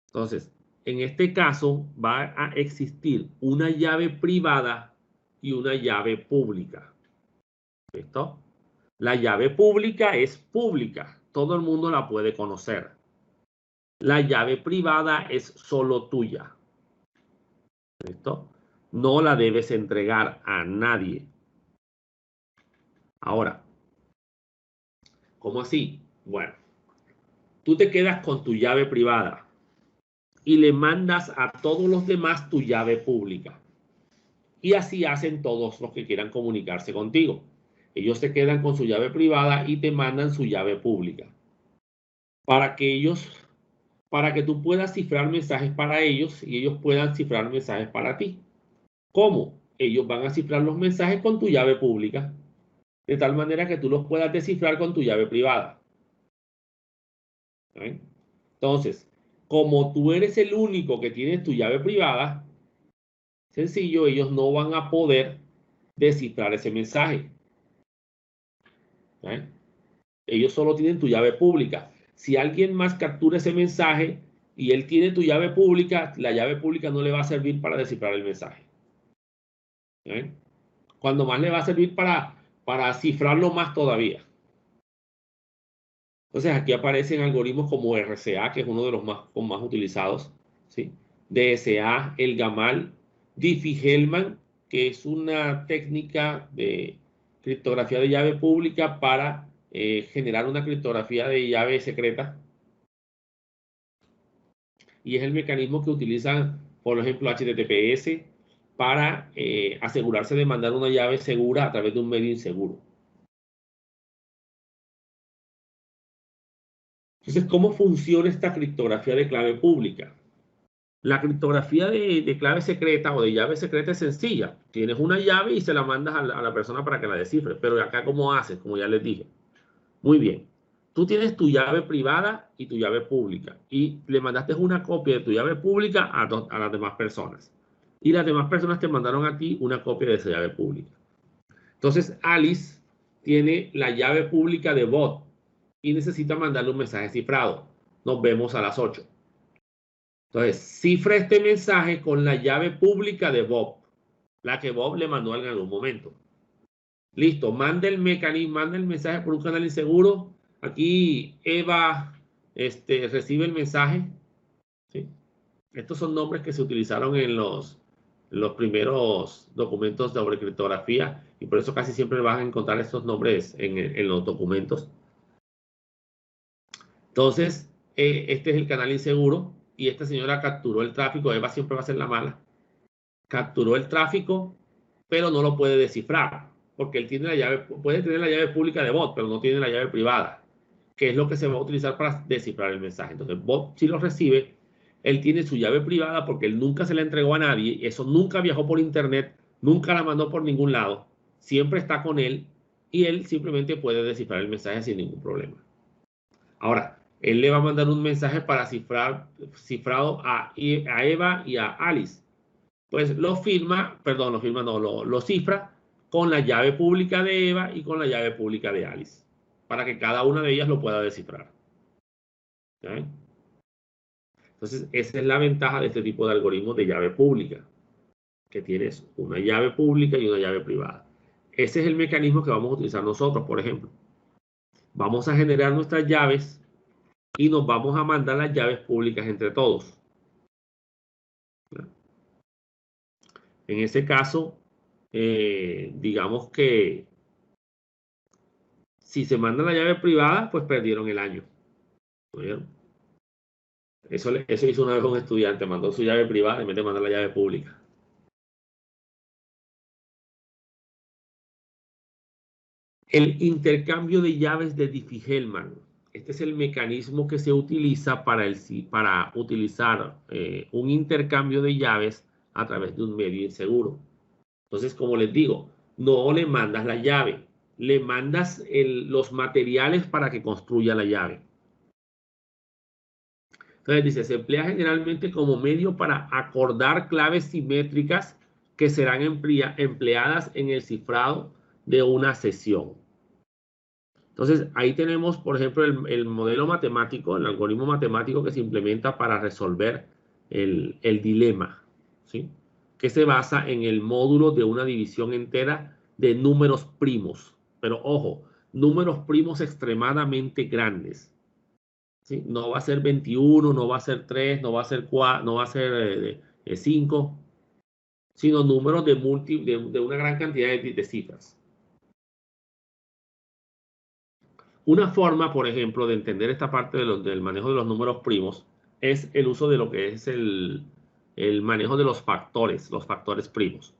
Entonces, en este caso va a existir una llave privada y una llave pública. ¿Listo? La llave pública es pública, todo el mundo la puede conocer. La llave privada es solo tuya. ¿Listo? No la debes entregar a nadie. Ahora, ¿cómo así? Bueno, tú te quedas con tu llave privada y le mandas a todos los demás tu llave pública. Y así hacen todos los que quieran comunicarse contigo. Ellos se quedan con su llave privada y te mandan su llave pública. Para que tú puedas cifrar mensajes para ellos y ellos puedan cifrar mensajes para ti. ¿Cómo? Ellos van a cifrar los mensajes con tu llave pública, de tal manera que tú los puedas descifrar con tu llave privada. ¿Eh? Entonces, como tú eres el único que tienes tu llave privada, sencillo, ellos no van a poder descifrar ese mensaje. ¿Eh? Ellos solo tienen tu llave pública. Si alguien más captura ese mensaje y él tiene tu llave pública, la llave pública no le va a servir para descifrar el mensaje. ¿Eh? Cuando más le va a servir para cifrarlo más todavía. Entonces aquí aparecen algoritmos como RCA, que es uno de los más utilizados, ¿sí? DSA, el Gamal, Diffie-Hellman, que es una técnica de criptografía de llave pública para generar una criptografía de llave secreta. Y es el mecanismo que utilizan, por ejemplo, HTTPS para asegurarse de mandar una llave segura a través de un medio inseguro. Entonces, ¿cómo funciona esta criptografía de clave pública? La criptografía de clave secreta o de llave secreta es sencilla. Tienes una llave y se la mandas a la persona para que la descifre. Pero acá, ¿cómo haces? Como ya les dije. Muy bien. Tú tienes tu llave privada y tu llave pública. Y le mandaste una copia de tu llave pública a las demás personas. Y las demás personas te mandaron a ti una copia de esa llave pública. Entonces, Alice tiene la llave pública de Bob y necesita mandarle un mensaje cifrado. Nos vemos a las 8. Entonces, cifra este mensaje con la llave pública de Bob, la que Bob le mandó en algún momento. Listo, manda el mensaje por un canal inseguro. Aquí Eva recibe el mensaje. ¿Sí? Estos son nombres que se utilizaron en los primeros documentos sobre criptografía y por eso casi siempre vas a encontrar estos nombres en los documentos. Entonces, este es el canal inseguro y esta señora capturó el tráfico. Eva siempre va a ser la mala. Capturó el tráfico pero no lo puede descifrar, porque él tiene la llave, puede tener la llave pública de Bob, pero no tiene la llave privada, que es lo que se va a utilizar para descifrar el mensaje. Entonces Bob, si lo recibe, él tiene su llave privada porque él nunca se la entregó a nadie, eso nunca viajó por internet, nunca la mandó por ningún lado, siempre está con él y él simplemente puede descifrar el mensaje sin ningún problema. Ahora, él le va a mandar un mensaje para cifrado a Eva y a Alice. Pues lo cifra con la llave pública de Eva y con la llave pública de Alice, para que cada una de ellas lo pueda descifrar. ¿Okay? Entonces, esa es la ventaja de este tipo de algoritmos de llave pública, que tienes una llave pública y una llave privada. Ese es el mecanismo que vamos a utilizar nosotros, por ejemplo. Vamos a generar nuestras llaves y nos vamos a mandar las llaves públicas entre todos. En ese caso, digamos que si se manda la llave privada, pues perdieron el año. ¿Vieron? Eso hizo una vez un estudiante, mandó su llave privada en vez de mandar la llave pública. El intercambio de llaves de Diffie-Hellman. Este es el mecanismo que se utiliza para utilizar un intercambio de llaves a través de un medio inseguro. Entonces, como les digo, no le mandas la llave, le mandas los materiales para que construya la llave. Entonces dice, se emplea generalmente como medio para acordar claves simétricas que serán empleadas en el cifrado de una sesión. Entonces ahí tenemos, por ejemplo, el modelo matemático, el algoritmo matemático que se implementa para resolver el dilema, ¿sí? Que se basa en el módulo de una división entera de números primos. Pero ojo, números primos extremadamente grandes. ¿Sí? No va a ser 21, no va a ser 3, no va a ser 4, no va a ser 5, sino números de una gran cantidad de cifras. Una forma, por ejemplo, de entender esta parte del manejo de los números primos es el uso de lo que es el manejo de los factores primos.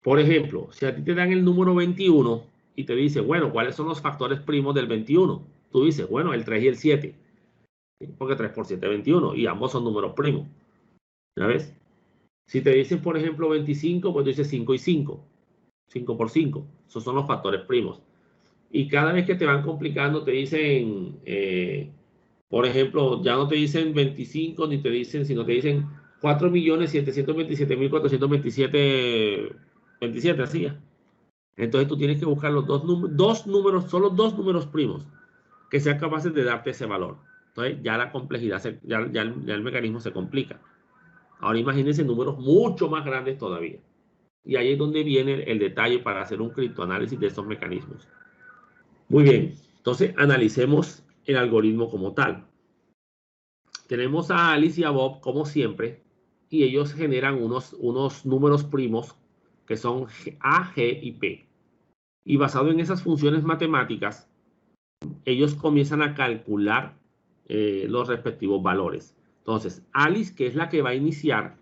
Por ejemplo, si a ti te dan el número 21 y te dice, bueno, ¿cuáles son los factores primos del 21? Tú dices, bueno, el 3 y el 7. Porque 3 por 7 es 21 y ambos son números primos. ¿Ya ves? Si te dicen, por ejemplo, 25, pues tú dices 5 y 5. 5 por 5. Esos son los factores primos. Y cada vez que te van complicando, te dicen, por ejemplo, ya no te dicen 25, ni te dicen, sino te dicen 4.727.427, así ya. Entonces tú tienes que buscar los dos números, solo dos números primos, que sean capaces de darte ese valor. Entonces ya la complejidad, ya el mecanismo se complica. Ahora imagínense números mucho más grandes todavía. Y ahí es donde viene el detalle para hacer un criptoanálisis de estos mecanismos. Muy bien, entonces analicemos el algoritmo como tal. Tenemos a Alice y a Bob como siempre y ellos generan unos números primos que son A, G y P. Y basado en esas funciones matemáticas, ellos comienzan a calcular los respectivos valores. Entonces, Alice, que es la que va a iniciar,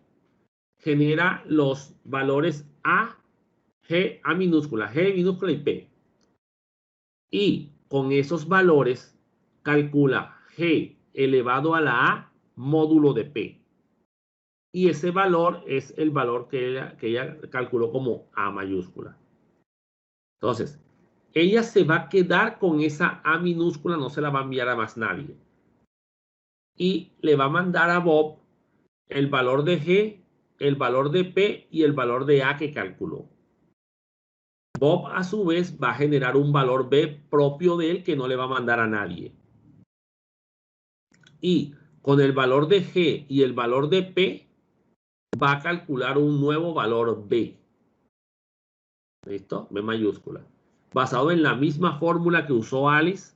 genera los valores A, G, A minúscula, G minúscula y P. Y con esos valores calcula G elevado a la A módulo de P. Y ese valor es el valor que ella calculó como A mayúscula. Entonces, ella se va a quedar con esa A minúscula, no se la va a enviar a más nadie. Y le va a mandar a Bob el valor de G, el valor de P y el valor de A que calculó. Bob, a su vez, va a generar un valor B propio de él que no le va a mandar a nadie. Y con el valor de G y el valor de P, va a calcular un nuevo valor B. ¿Listo? B mayúscula. Basado en la misma fórmula que usó Alice,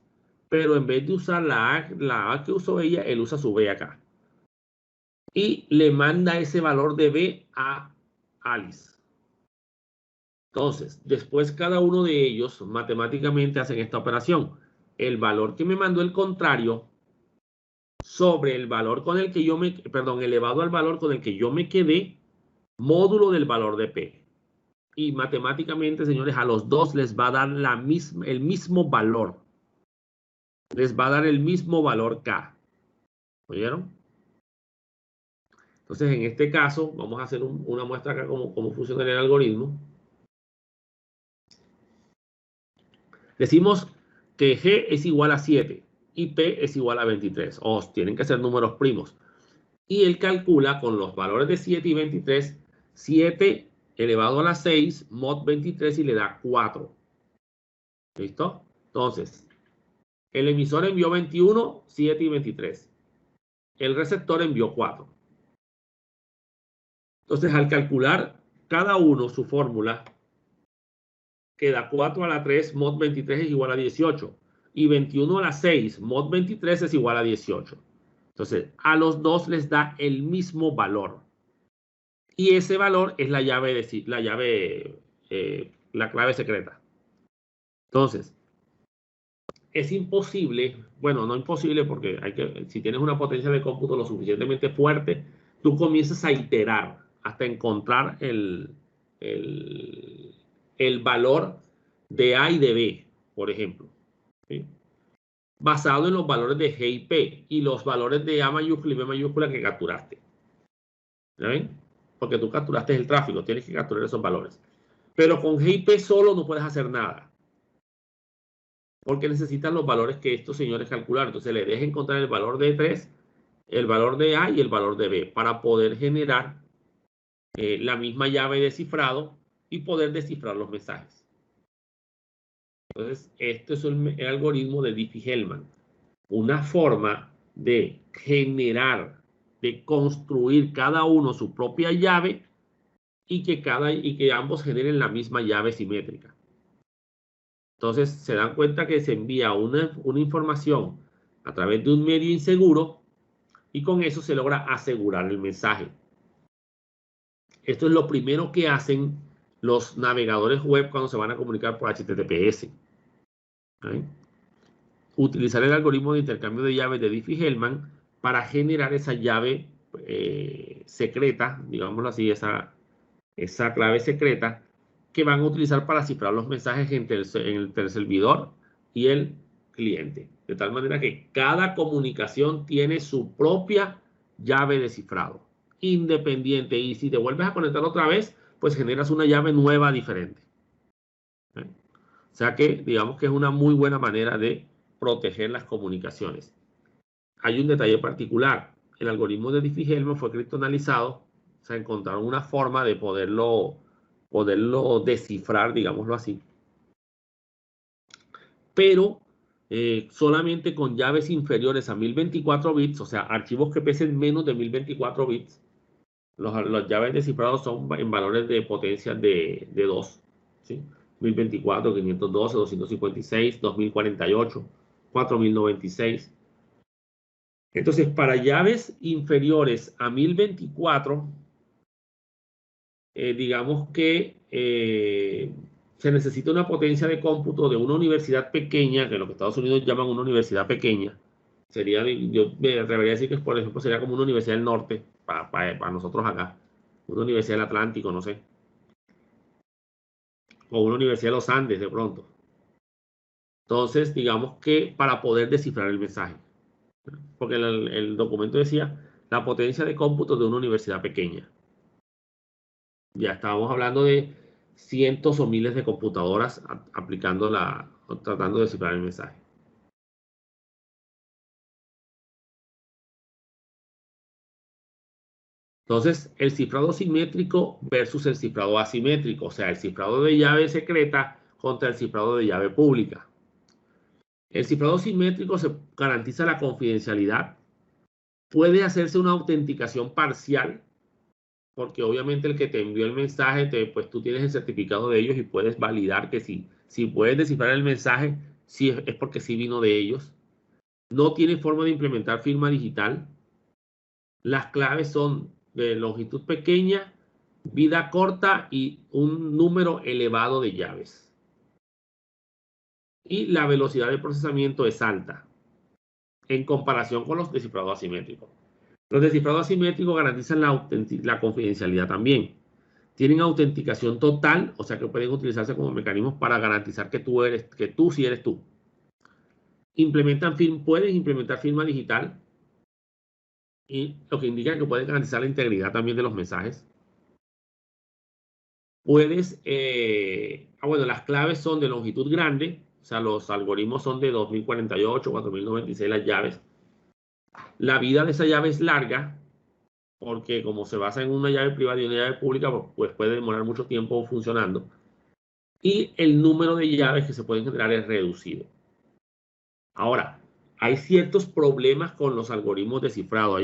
pero en vez de usar la A que usó ella, él usa su B acá. Y le manda ese valor de B a Alice. Entonces, después cada uno de ellos matemáticamente hacen esta operación. El valor que me mandó el contrario sobre el valor con el que yo elevado al valor con el que yo me quedé, módulo del valor de P. Y matemáticamente, señores, a los dos les va a dar el mismo valor. Les va a dar el mismo valor K. ¿Oyeron? Entonces, en este caso, vamos a hacer una muestra acá cómo funciona el algoritmo. Decimos que G es igual a 7 y P es igual a 23. O tienen que ser números primos. Y él calcula con los valores de 7 y 23, 7 elevado a la 6, mod 23 y le da 4. ¿Listo? Entonces, el emisor envió 21, 7 y 23. El receptor envió 4. Entonces, al calcular cada uno su fórmula, queda 4 a la 3, mod 23 es igual a 18. Y 21 a la 6, mod 23 es igual a 18. Entonces, a los dos les da el mismo valor. Y ese valor es la clave secreta. Entonces, es imposible, bueno, no imposible porque si tienes una potencia de cómputo lo suficientemente fuerte, tú comienzas a iterar hasta encontrar el valor de A y de B, por ejemplo, ¿sí? Basado en los valores de G y P y los valores de A mayúscula y B mayúscula que capturaste. ¿Ya ven? Porque tú capturaste el tráfico, tienes que capturar esos valores. Pero con G y P solo no puedes hacer nada. Porque necesitan los valores que estos señores calcularon. Entonces le dejes encontrar el valor de 3, el valor de A y el valor de B para poder generar la misma llave de cifrado y poder descifrar los mensajes. Entonces, esto es el algoritmo de Diffie-Hellman. Una forma de generar, de construir cada uno su propia llave y que ambos generen la misma llave simétrica. Entonces se dan cuenta que se envía una información a través de un medio inseguro y con eso se logra asegurar el mensaje. Esto es lo primero que hacen los navegadores web cuando se van a comunicar por HTTPS. ¿Sí? Utilizar el algoritmo de intercambio de llaves de Diffie-Hellman para generar esa llave secreta, digámoslo así, esa clave secreta que van a utilizar para cifrar los mensajes entre el servidor y el cliente. De tal manera que cada comunicación tiene su propia llave de cifrado, independiente. Y si te vuelves a conectar otra vez, pues generas una llave nueva diferente. ¿Eh? O sea que digamos que es una muy buena manera de proteger las comunicaciones. Hay un detalle particular. El algoritmo de Diffie-Hellman fue criptoanalizado. O sea, encontraron una forma de poderlo descifrar, digámoslo así. Pero solamente con llaves inferiores a 1024 bits, o sea, archivos que pesen menos de 1024 bits, las llaves descifradas son en valores de potencia de 2, ¿sí? 1024, 512, 256, 2048, 4096. Entonces, para llaves inferiores a 1024, digamos que se necesita una potencia de cómputo de una universidad pequeña, que en los Estados Unidos llaman una universidad pequeña. Yo me atrevería a decir que, por ejemplo, sería como una universidad del norte, para nosotros acá. Una universidad del Atlántico, no sé. O una universidad de los Andes, de pronto. Entonces, digamos que para poder descifrar el mensaje. Porque el documento decía la potencia de cómputo de una universidad pequeña. Ya estábamos hablando de cientos o miles de computadoras tratando de descifrar el mensaje. Entonces, el cifrado simétrico versus el cifrado asimétrico, o sea, el cifrado de llave secreta contra el cifrado de llave pública. El cifrado simétrico se garantiza la confidencialidad. Puede hacerse una autenticación parcial, porque obviamente el que te envió el mensaje, pues tú tienes el certificado de ellos y puedes validar que si puedes descifrar el mensaje, sí es porque sí vino de ellos. No tiene forma de implementar firma digital. Las claves son de longitud pequeña, vida corta y un número elevado de llaves. Y la velocidad de procesamiento es alta en comparación con los descifrados asimétricos. Los descifrados asimétricos garantizan la confidencialidad también. Tienen autenticación total, o sea que pueden utilizarse como mecanismos para garantizar que tú sí eres tú. Pueden implementar firma digital, y lo que indica que pueden garantizar la integridad también de los mensajes. Bueno, las claves son de longitud grande, o sea, los algoritmos son de 2048, 4096 las llaves. La vida de esa llave es larga, porque como se basa en una llave privada y una llave pública, pues puede demorar mucho tiempo funcionando. Y el número de llaves que se pueden generar es reducido. Ahora, hay ciertos problemas con los algoritmos de cifrado.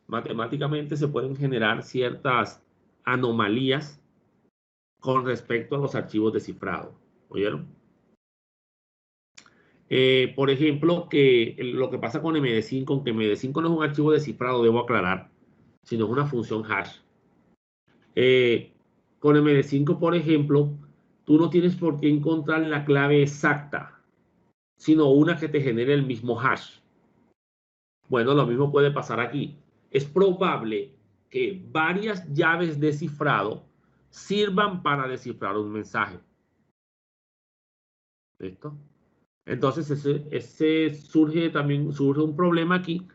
Matemáticamente se pueden generar ciertas anomalías con respecto a los archivos de cifrado. ¿Oyeron? Por ejemplo, lo que pasa con MD5, aunque MD5 no es un archivo de cifrado, debo aclarar, sino es una función hash. Con MD5, por ejemplo, tú no tienes por qué encontrar la clave exacta, sino una que te genere el mismo hash. Bueno, lo mismo puede pasar aquí. Es probable que varias llaves de cifrado sirvan para descifrar un mensaje. ¿Listo? Entonces, surge un problema aquí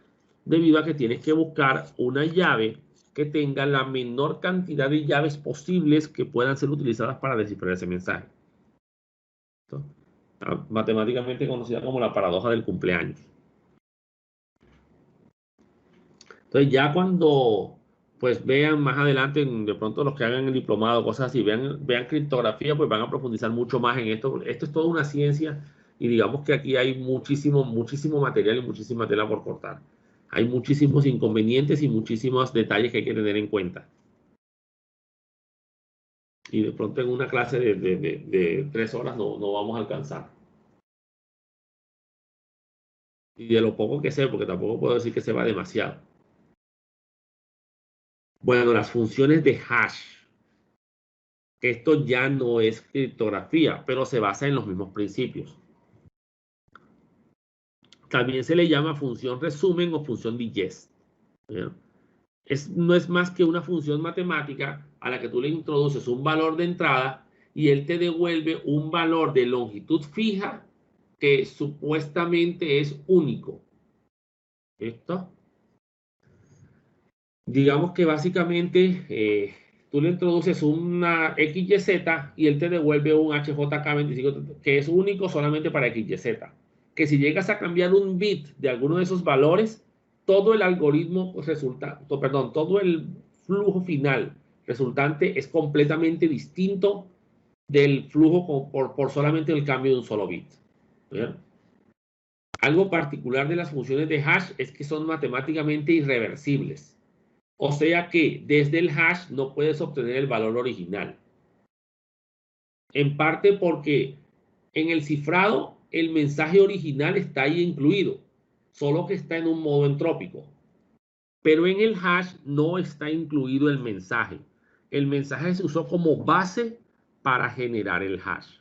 debido a que tienes que buscar una llave que tenga la menor cantidad de llaves posibles que puedan ser utilizadas para descifrar ese mensaje. ¿Listo? Matemáticamente conocida como la paradoja del cumpleaños. Entonces, ya cuando pues vean más adelante, de pronto los que hagan el diplomado, cosas así, vean criptografía, pues van a profundizar mucho más en esto. Esto es toda una ciencia y digamos que aquí hay muchísimo material y muchísima tela por cortar. Hay muchísimos inconvenientes y muchísimos detalles que hay que tener en cuenta. Y de pronto en una clase de 3 horas no vamos a alcanzar. Y de lo poco que sé, porque tampoco puedo decir que se va demasiado. Bueno, las funciones de hash. Esto ya no es criptografía, pero se basa en los mismos principios. También se le llama función resumen o función digest. No es más que una función matemática a la que tú le introduces un valor de entrada y él te devuelve un valor de longitud fija que supuestamente es único. ¿Listo? Digamos que básicamente tú le introduces una XYZ y él te devuelve un HJK25 que es único solamente para XYZ. Que si llegas a cambiar un bit de alguno de esos valores, todo el algoritmo todo el flujo final resultante es completamente distinto del flujo por solamente el cambio de un solo bit. ¿Bien? Algo particular de las funciones de hash es que son matemáticamente irreversibles. O sea que desde el hash no puedes obtener el valor original. En parte porque en el cifrado el mensaje original está ahí incluido, solo que está en un modo entrópico. Pero en el hash no está incluido el mensaje. El mensaje se usó como base para generar el hash.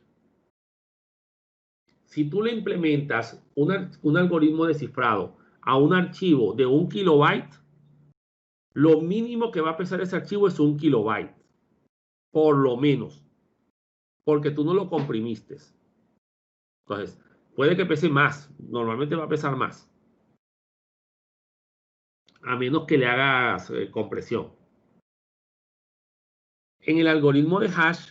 Si tú le implementas un algoritmo de cifrado a un archivo de 1 kilobyte, lo mínimo que va a pesar ese archivo es 1 kilobyte. Por lo menos. Porque tú no lo comprimiste. Entonces, puede que pese más. Normalmente va a pesar más. A menos que le hagas compresión. En el algoritmo de hash,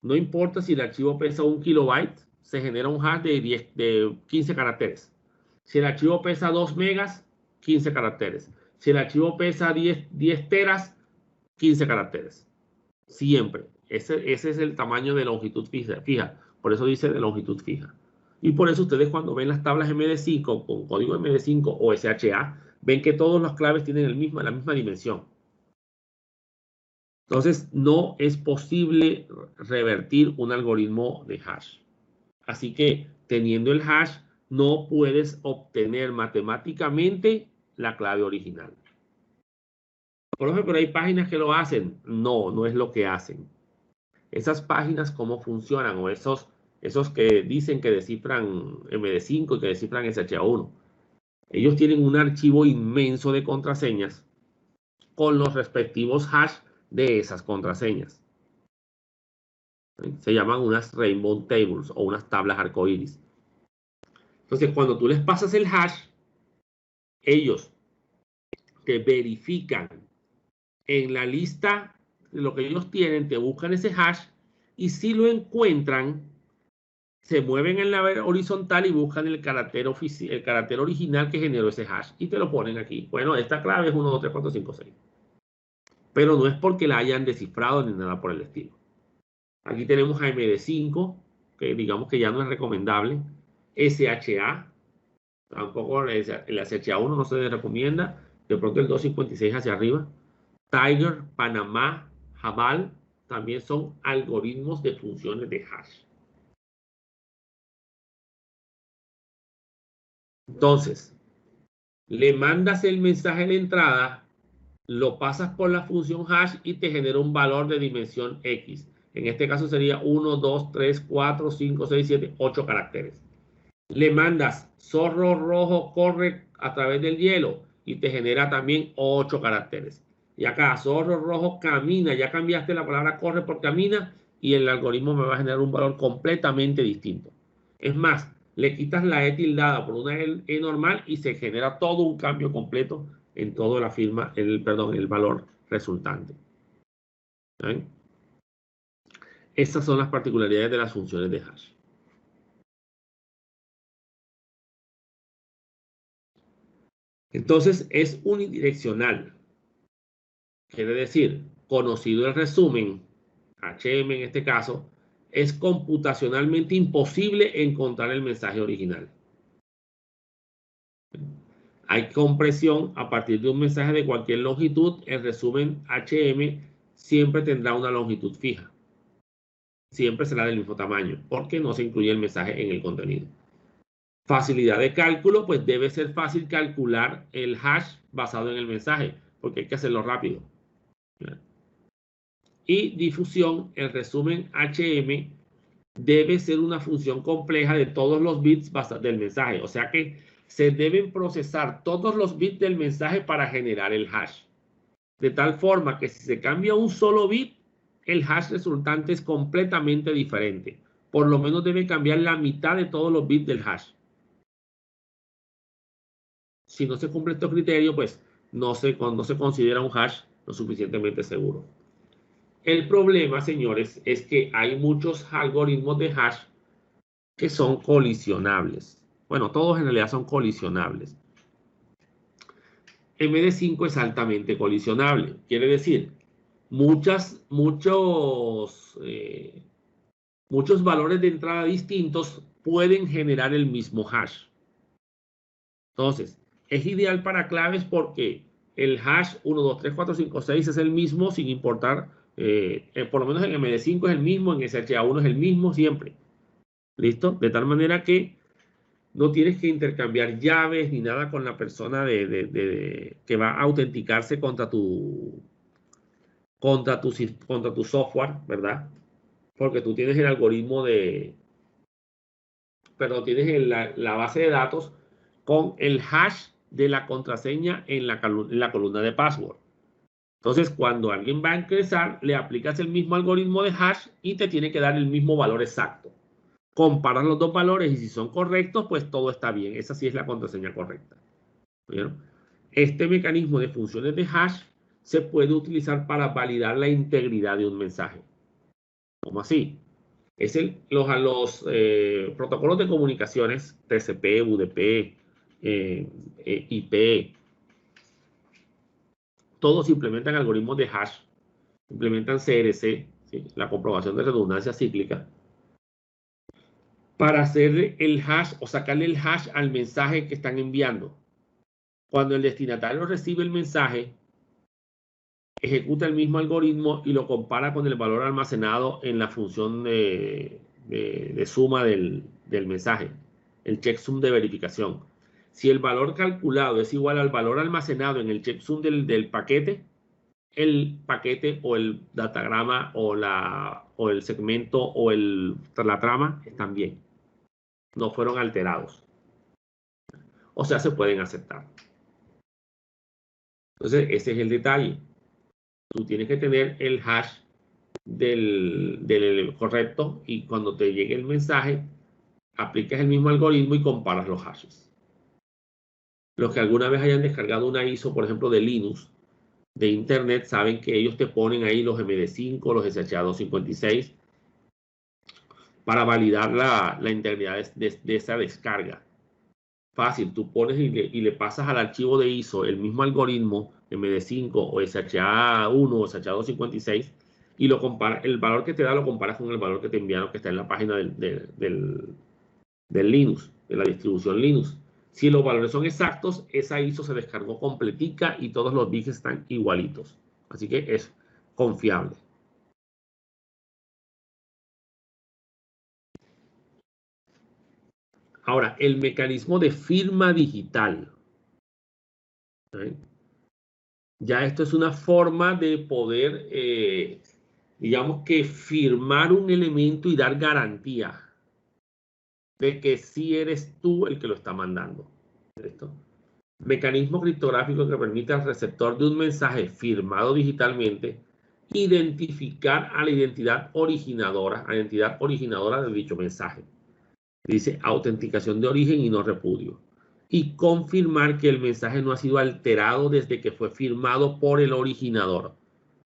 no importa si el archivo pesa 1 kilobyte, se genera un hash de 15 caracteres. Si el archivo pesa 2 megas, 15 caracteres. Si el archivo pesa 10 teras, 15 caracteres. Siempre. Ese es el tamaño de longitud fija. Por eso dice de longitud fija. Y por eso ustedes cuando ven las tablas MD5 con código MD5 o SHA, ven que todas las claves tienen la misma dimensión. Entonces, no es posible revertir un algoritmo de hash. Así que, teniendo el hash, no puedes obtener matemáticamente la clave original. Profe, pero hay páginas que lo hacen. No, no es lo que hacen. Esas páginas, ¿cómo funcionan? O esos que dicen que descifran MD5 y que descifran SHA-1. Ellos tienen un archivo inmenso de contraseñas con los respectivos hash de esas contraseñas. Se llaman unas rainbow tables o unas tablas arcoíris. Entonces, cuando tú les pasas el hash, ellos te verifican en la lista de lo que ellos tienen, te buscan ese hash y si lo encuentran, se mueven en la horizontal y buscan el carácter original que generó ese hash y te lo ponen aquí. Bueno, esta clave es 1, 2, 3, 4, 5, 6. Pero no es porque la hayan descifrado ni nada por el estilo. Aquí tenemos a MD5, que digamos que ya no es recomendable. SHA, tampoco el SHA1 no se recomienda. De pronto el 256 hacia arriba. Tiger, Panamá, Jabal, también son algoritmos de funciones de hash. Entonces, le mandas el mensaje de entrada, lo pasas por la función hash y te genera un valor de dimensión X. En este caso sería 1, 2, 3, 4, 5, 6, 7, 8 caracteres. Le mandas zorro rojo corre a través del hielo y te genera también 8 caracteres. Y acá zorro rojo camina, ya cambiaste la palabra corre por camina y el algoritmo me va a generar un valor completamente distinto. Es más, le quitas la E tildada por una E normal y se genera todo un cambio completo en toda la firma, el valor resultante. ¿Ven? Estas son las particularidades de las funciones de hash. Entonces es unidireccional. Quiere decir, conocido el resumen, HM en este caso, es computacionalmente imposible encontrar el mensaje original. Hay compresión a partir de un mensaje de cualquier longitud. El resumen HM siempre tendrá una longitud fija. Siempre será del mismo tamaño, porque no se incluye el mensaje en el contenido. Facilidad de cálculo, pues debe ser fácil calcular el hash basado en el mensaje, porque hay que hacerlo rápido. Y difusión, el resumen HM debe ser una función compleja de todos los bits del mensaje. O sea que se deben procesar todos los bits del mensaje para generar el hash. De tal forma que si se cambia un solo bit, el hash resultante es completamente diferente. Por lo menos debe cambiar la mitad de todos los bits del hash. Si no se cumple estos criterios, pues no se considera un hash lo suficientemente seguro. El problema, señores, es que hay muchos algoritmos de hash que son colisionables. Bueno, todos en realidad son colisionables. MD5 es altamente colisionable. Quiere decir, muchos valores de entrada distintos pueden generar el mismo hash. Entonces, es ideal para claves porque el hash 1, 2, 3, 4, 5, 6 es el mismo sin importar, por lo menos en MD5 es el mismo, en SHA1 es el mismo siempre. ¿Listo? De tal manera que no tienes que intercambiar llaves ni nada con la persona que va a autenticarse contra tu software, ¿verdad? Porque tú tienes el algoritmo tienes la base de datos con el hash de la contraseña en la columna de password. Entonces, cuando alguien va a ingresar, le aplicas el mismo algoritmo de hash y te tiene que dar el mismo valor exacto. Comparas los dos valores y si son correctos, pues todo está bien. Esa sí es la contraseña correcta. ¿Vieron? Este mecanismo de funciones de hash se puede utilizar para validar la integridad de un mensaje. ¿Cómo así? Es los protocolos de comunicaciones, TCP, UDP, IP, todos implementan algoritmos de hash, implementan CRC, ¿sí? La comprobación de redundancia cíclica, para hacer el hash o sacarle el hash al mensaje que están enviando. Cuando el destinatario recibe el mensaje, ejecuta el mismo algoritmo y lo compara con el valor almacenado en la función de suma del mensaje, el checksum de verificación. Si el valor calculado es igual al valor almacenado en el checksum del paquete, el paquete o el datagrama o el segmento o la trama están bien. No fueron alterados. O sea, se pueden aceptar. Entonces, ese es el detalle. Tú tienes que tener el hash del correcto y cuando te llegue el mensaje, aplicas el mismo algoritmo y comparas los hashes. Los que alguna vez hayan descargado una ISO, por ejemplo, de Linux, de Internet, saben que ellos te ponen ahí los MD5, los SHA-256 para validar la integridad de esa descarga. Fácil, tú pones y le pasas al archivo de ISO el mismo algoritmo MD5 o SHA-1 o SHA-256 y lo compara, el valor que te da lo comparas con el valor que te enviaron que está en la página del Linux, de la distribución Linux. Si los valores son exactos, esa ISO se descargó completica y todos los bits están igualitos. Así que es confiable. Ahora, el mecanismo de firma digital. ¿Sí? Ya esto es una forma de poder, digamos que firmar un elemento y dar garantía de que sí eres tú el que lo está mandando. ¿Listo? Mecanismo criptográfico que permite al receptor de un mensaje firmado digitalmente identificar a la identidad originadora de dicho mensaje. Dice autenticación de origen y no repudio. Y confirmar que el mensaje no ha sido alterado desde que fue firmado por el originador.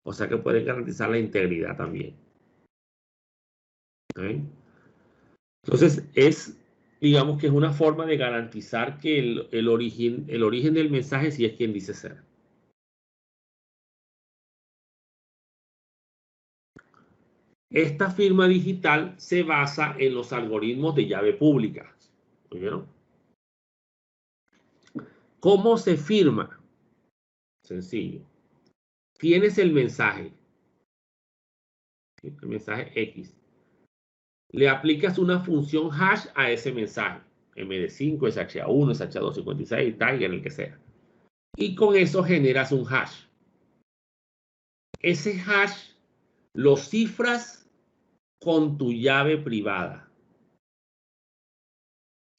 O sea que puede garantizar la integridad también. ¿Okay? Entonces, digamos que es una forma de garantizar que el origen del mensaje sí es quien dice ser. Esta firma digital se basa en los algoritmos de llave pública. ¿Oyeron? ¿Cómo se firma? Sencillo. Tienes el mensaje X. Le aplicas una función hash a ese mensaje. MD5, SHA-1, SHA-256, Tiger, el que sea. Y con eso generas un hash. Ese hash lo cifras con tu llave privada.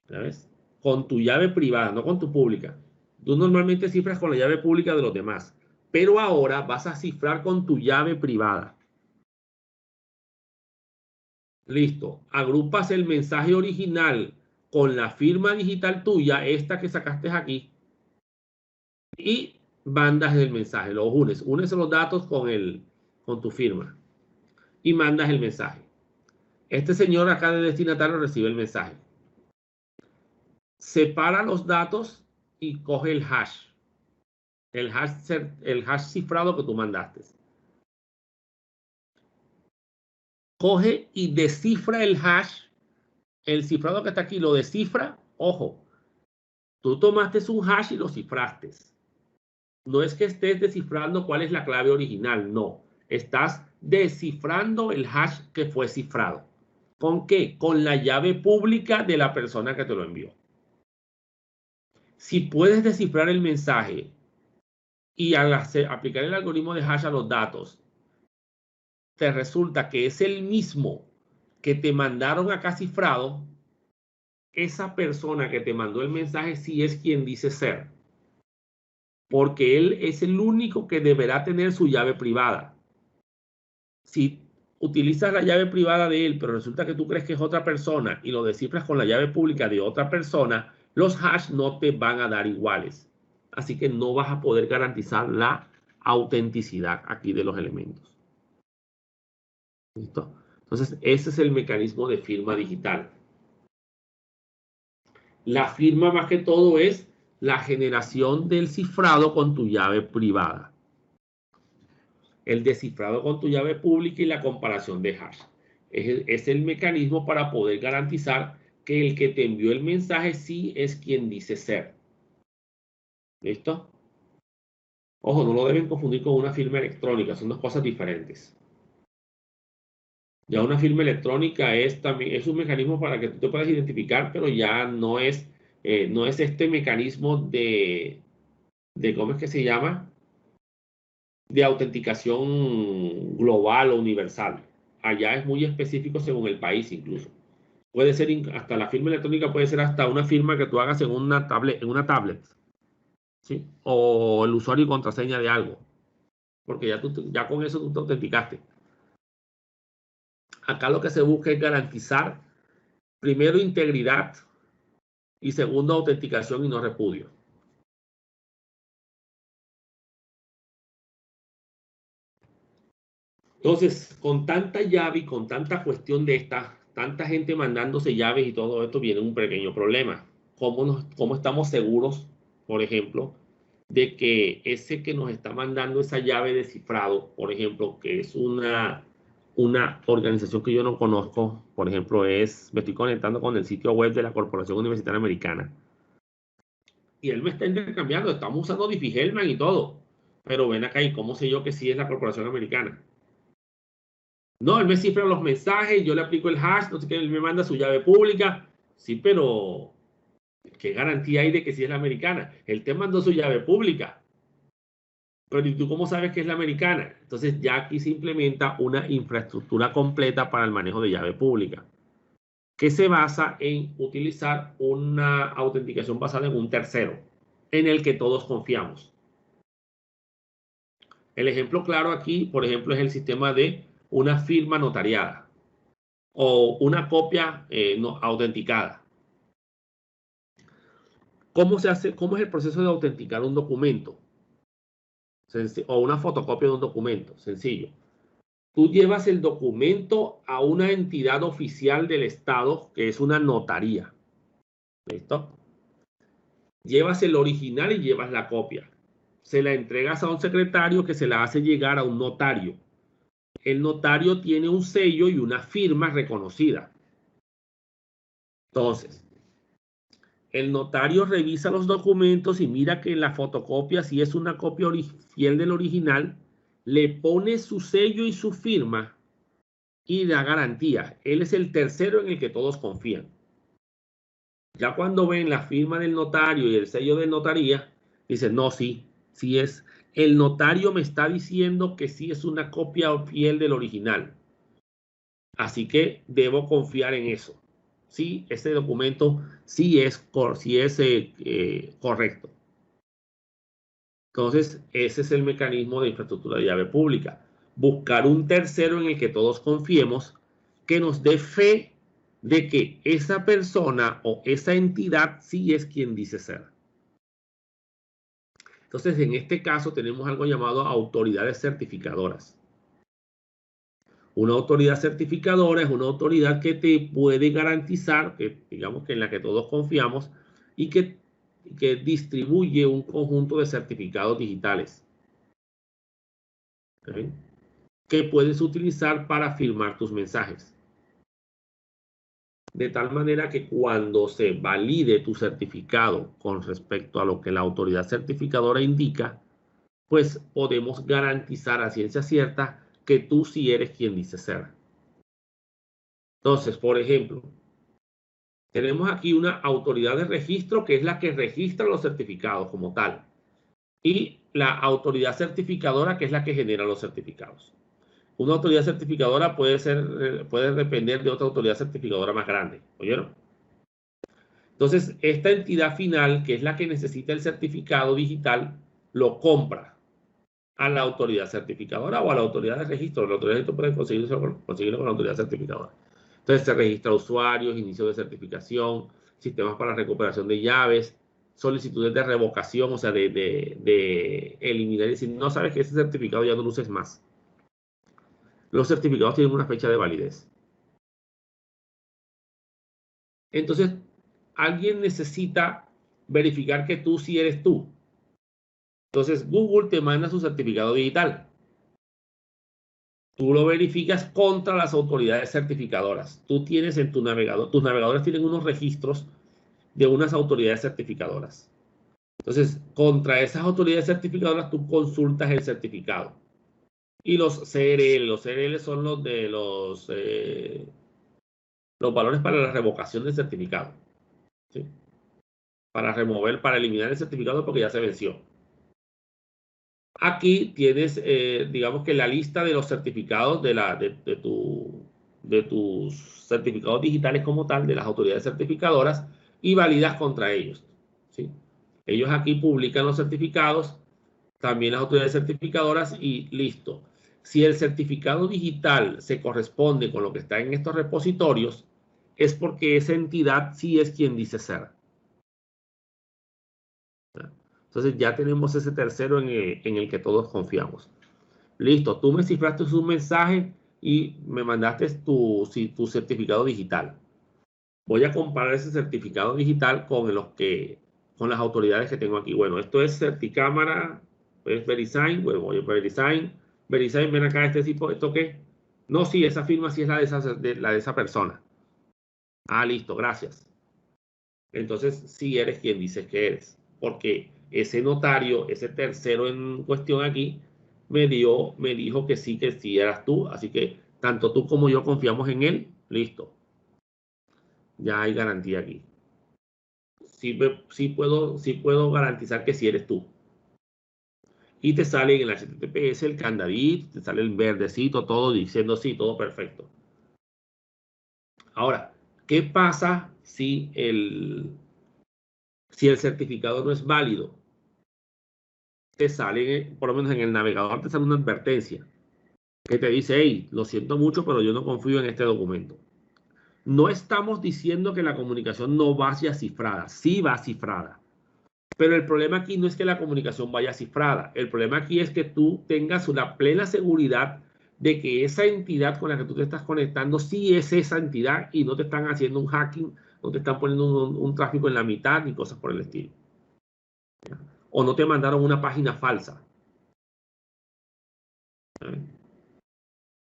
¿Sabes? Con tu llave privada, no con tu pública. Tú normalmente cifras con la llave pública de los demás, pero ahora vas a cifrar con tu llave privada. Listo. Agrupas el mensaje original con la firma digital tuya, esta que sacaste aquí, y mandas el mensaje. Lo unes los datos con tu firma y mandas el mensaje. Este señor acá de destinatario recibe el mensaje. Separa los datos y coge el hash. El hash cifrado que tú mandaste. Coge y descifra el hash. El cifrado que está aquí lo descifra. Ojo, tú tomaste un hash y lo cifraste. No es que estés descifrando cuál es la clave original, no. Estás descifrando el hash que fue cifrado. ¿Con qué? Con la llave pública de la persona que te lo envió. Si puedes descifrar el mensaje y al aplicar el algoritmo de hash a los datos, te resulta que es el mismo que te mandaron acá cifrado, esa persona que te mandó el mensaje sí es quien dice ser. Porque él es el único que deberá tener su llave privada. Si utilizas la llave privada de él, pero resulta que tú crees que es otra persona y lo descifras con la llave pública de otra persona, los hash no te van a dar iguales. Así que no vas a poder garantizar la autenticidad aquí de los elementos. ¿Listo? Entonces, ese es el mecanismo de firma digital. La firma, más que todo, es la generación del cifrado con tu llave privada. El descifrado con tu llave pública y la comparación de hash. Es el mecanismo para poder garantizar que el que te envió el mensaje sí es quien dice ser. ¿Listo? Ojo, no lo deben confundir con una firma electrónica, son dos cosas diferentes. Ya una firma electrónica es un mecanismo para que tú te puedas identificar, pero ya no es este mecanismo de ¿cómo es que se llama? De autenticación global o universal. Allá es muy específico según el país incluso. Puede ser hasta la firma electrónica, puede ser hasta una firma que tú hagas en una tablet, ¿sí? O el usuario y contraseña de algo. porque ya con eso tú te autenticaste. Acá lo que se busca es garantizar, primero, integridad y segundo, autenticación y no repudio. Entonces, con tanta llave y con tanta cuestión de esta, tanta gente mandándose llaves y todo esto, viene un pequeño problema. ¿Cómo estamos seguros, por ejemplo, de que ese que nos está mandando esa llave de cifrado, por ejemplo, que es una organización que yo no conozco, por ejemplo, me estoy conectando con el sitio web de la Corporación Universitaria Americana, y él me está intercambiando, estamos usando Diffie-Hellman y todo, pero ven acá, ¿y cómo sé yo que sí es la Corporación Americana? No, él me cifra los mensajes, yo le aplico el hash, no sé qué, él me manda su llave pública. Sí, pero ¿qué garantía hay de que sí es la americana? Él te mandó su llave pública. Pero ¿y tú cómo sabes que es la americana? Entonces ya aquí se implementa una infraestructura completa para el manejo de llave pública, que se basa en utilizar una autenticación basada en un tercero, en el que todos confiamos. El ejemplo claro aquí, por ejemplo, es el sistema de una firma notariada o una copia no autenticada. ¿Cómo se hace? ¿Cómo es el proceso de autenticar un documento? O una fotocopia de un documento. Sencillo. Tú llevas el documento a una entidad oficial del Estado, que es una notaría. ¿Listo? Llevas el original y llevas la copia. Se la entregas a un secretario que se la hace llegar a un notario. El notario tiene un sello y una firma reconocida. Entonces, el notario revisa los documentos y mira que la fotocopia, si es una copia fiel del original, le pone su sello y su firma y da garantía. Él es el tercero en el que todos confían. Ya cuando ven la firma del notario y el sello de notaría, dicen, no, sí es. El notario me está diciendo que sí es una copia fiel del original. Así que debo confiar en eso. Sí, ese documento sí es correcto. Entonces, ese es el mecanismo de infraestructura de llave pública. Buscar un tercero en el que todos confiemos, que nos dé fe de que esa persona o esa entidad sí es quien dice ser. Entonces, en este caso tenemos algo llamado autoridades certificadoras. Una autoridad certificadora es una autoridad que te puede garantizar, que digamos que en la que todos confiamos, y que distribuye un conjunto de certificados digitales, ¿okay?, que puedes utilizar para firmar tus mensajes. De tal manera que cuando se valide tu certificado con respecto a lo que la autoridad certificadora indica, pues podemos garantizar a ciencia cierta que tú sí eres quien dice ser. Entonces, por ejemplo, tenemos aquí una autoridad de registro que es la que registra los certificados como tal. Y la autoridad certificadora que es la que genera los certificados. Una autoridad certificadora puede depender de otra autoridad certificadora más grande. ¿Oyeron? Entonces, esta entidad final, que es la que necesita el certificado digital, lo compra a la autoridad certificadora o a la autoridad de registro. La autoridad de registro puede conseguirlo con la autoridad certificadora. Entonces, se registra usuarios, inicio de certificación, sistemas para recuperación de llaves, solicitudes de revocación, o sea, de eliminar y decir, no sabes que ese certificado ya no lo uses más. Los certificados tienen una fecha de validez. Entonces, alguien necesita verificar que tú sí eres tú. Entonces, Google te manda su certificado digital. Tú lo verificas contra las autoridades certificadoras. Tú tienes en tu navegador, tus navegadores tienen unos registros de unas autoridades certificadoras. Entonces, contra esas autoridades certificadoras, tú consultas el certificado. Y los CRL son los de los valores para la revocación del certificado. ¿Sí? Para eliminar el certificado porque ya se venció. Aquí tienes, digamos que la lista de los certificados de tus certificados digitales como tal, de las autoridades certificadoras, y validas contra ellos. ¿Sí? Ellos aquí publican los certificados, también las autoridades certificadoras y listo. Si el certificado digital se corresponde con lo que está en estos repositorios, es porque esa entidad sí es quien dice ser. Entonces ya tenemos ese tercero en el que todos confiamos. Listo, tú me cifraste un mensaje y me mandaste tu certificado digital. Voy a comparar ese certificado digital con las autoridades que tengo aquí. Bueno, esto es Certicámara, es VeriSign. Bueno, voy a VeriSign. VeriSign, ven acá, este tipo, ¿esto qué? No, sí, esa firma sí es la de esa persona. Ah, listo, gracias. Entonces, sí eres quien dices que eres. Porque ese notario, ese tercero en cuestión aquí, me dijo que sí eras tú. Así que tanto tú como yo confiamos en él. Listo. Ya hay garantía aquí. Sí puedo garantizar que sí eres tú. Y te sale en el HTTPS el candadito, te sale el verdecito, todo diciendo sí, todo perfecto. Ahora, ¿qué pasa si el certificado no es válido? Te sale, por lo menos en el navegador, te sale una advertencia que te dice, hey, lo siento mucho, pero yo no confío en este documento. No estamos diciendo que la comunicación no vaya cifrada, sí va cifrada. Pero el problema aquí no es que la comunicación vaya cifrada. El problema aquí es que tú tengas una plena seguridad de que esa entidad con la que tú te estás conectando sí es esa entidad y no te están haciendo un hacking, no te están poniendo un tráfico en la mitad ni cosas por el estilo. O no te mandaron una página falsa.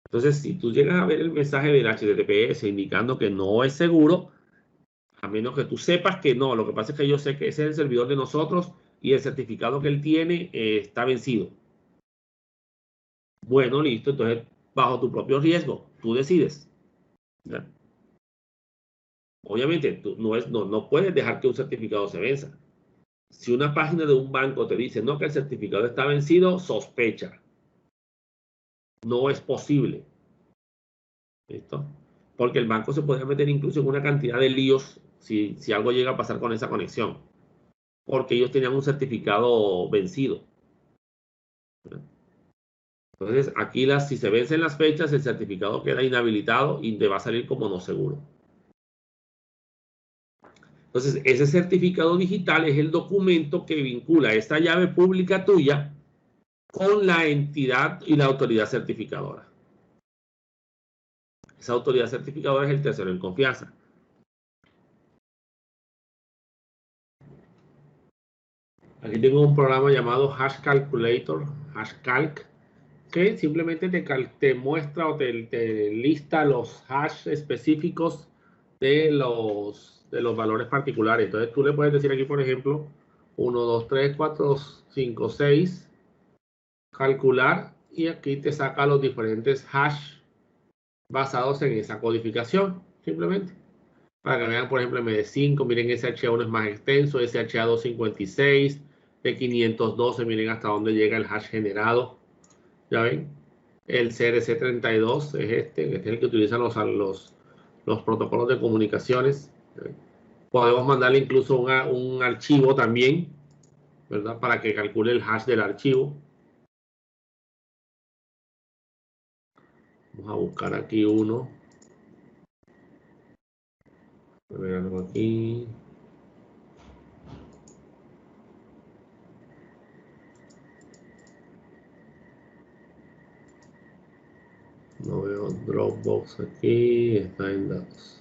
Entonces, si tú llegas a ver el mensaje del HTTPS indicando que no es seguro, a menos que tú sepas que no, lo que pasa es que yo sé que ese es el servidor de nosotros y el certificado que él tiene está vencido. Bueno, listo, entonces bajo tu propio riesgo, tú decides. ¿Ya? Obviamente, tú no puedes dejar que un certificado se venza. Si una página de un banco te dice no, que el certificado está vencido, sospecha. No es posible. ¿Listo? Porque el banco se podría meter incluso en una cantidad de líos si algo llega a pasar con esa conexión. Porque ellos tenían un certificado vencido. ¿Ya? Entonces, aquí si se vencen las fechas, el certificado queda inhabilitado y te va a salir como no seguro. Entonces, ese certificado digital es el documento que vincula esta llave pública tuya con la entidad y la autoridad certificadora. Esa autoridad certificadora es el tercero en confianza. Aquí tengo un programa llamado Hash Calculator, Hashcalc, que simplemente te muestra o te lista los hash específicos de los valores particulares. Entonces tú le puedes decir aquí, por ejemplo, 1, 2, 3, 4, 5, 6, calcular, y aquí te saca los diferentes hash basados en esa codificación, simplemente. Para que vean, por ejemplo, MD5, miren, SHA1 es más extenso, SHA256, P512, miren hasta dónde llega el hash generado. ¿Ya ven? El CRC32 es este es el que utilizan los protocolos de comunicaciones. Podemos mandarle incluso un archivo también, ¿verdad? Para que calcule el hash del archivo. Vamos a buscar aquí uno. A ver algo aquí. No veo Dropbox aquí. Está en datos.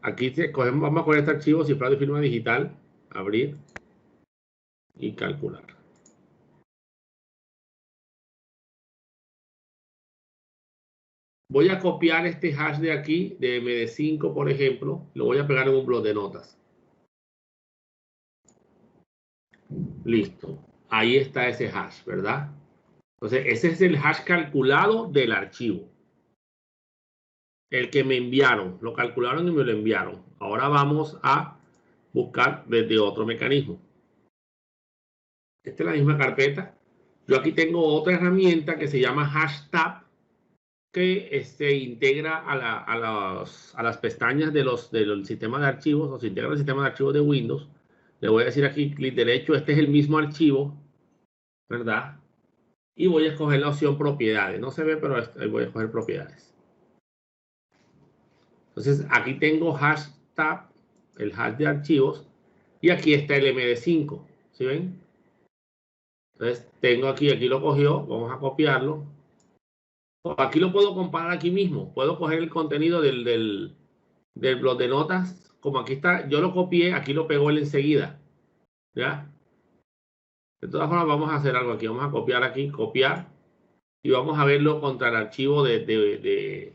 Aquí vamos a poner este archivo cifrado de firma digital, abrir y calcular. Voy a copiar este hash de aquí, de MD5, por ejemplo, lo voy a pegar en un bloc de notas. Listo. Ahí está ese hash, ¿verdad? Entonces, ese es el hash calculado del archivo. El que me enviaron. Lo calcularon y me lo enviaron. Ahora vamos a buscar desde otro mecanismo. Esta es la misma carpeta. Yo aquí tengo otra herramienta que se llama hashtag, que integra a las pestañas del sistema de archivos, o se integra al sistema de archivos de Windows. Le voy a decir aquí clic derecho, este es el mismo archivo, ¿verdad? Y voy a escoger la opción propiedades. No se ve, pero ahí voy a escoger propiedades. Entonces aquí tengo hashtag, el hash de archivos, y aquí está el MD5. ¿Sí ven? Entonces tengo aquí lo cogió, vamos a copiarlo. Aquí lo puedo comparar aquí mismo. Puedo coger el contenido del blog de notas. Como aquí está, yo lo copié, aquí lo pegó él enseguida. ¿Ya? De todas formas, vamos a hacer algo aquí. Vamos a copiar aquí, copiar. Y vamos a verlo contra el archivo de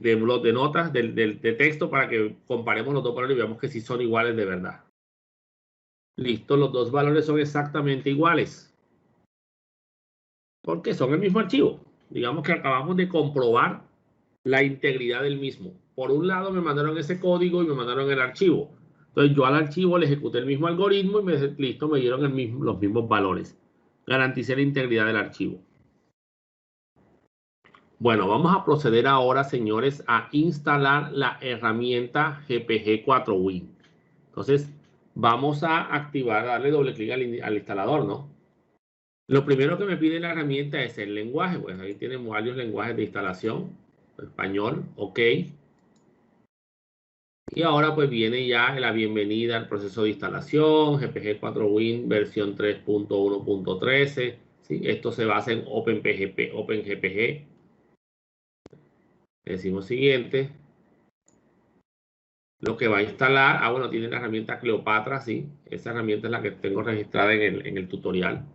blog de notas, de texto, para que comparemos los dos valores y veamos que sí son iguales de verdad. Listo, los dos valores son exactamente iguales. Porque son el mismo archivo. Digamos que acabamos de comprobar la integridad del mismo. Por un lado me mandaron ese código y me mandaron el archivo. Entonces yo al archivo le ejecuté el mismo algoritmo y me dieron los mismos valores. Garanticé la integridad del archivo. Bueno, vamos a proceder ahora, señores, a instalar la herramienta GPG4Win. Entonces, vamos a activar, darle doble clic al instalador, ¿no? Lo primero que me pide la herramienta es el lenguaje. Pues ahí tienen varios lenguajes de instalación. Español, ok. Y ahora pues viene ya la bienvenida al proceso de instalación, GPG4Win versión 3.1.13. ¿Sí? Esto se basa en OpenGPG. Decimos siguiente. Lo que va a instalar, bueno, tiene la herramienta Cleopatra, sí. Esa herramienta es la que tengo registrada en el tutorial.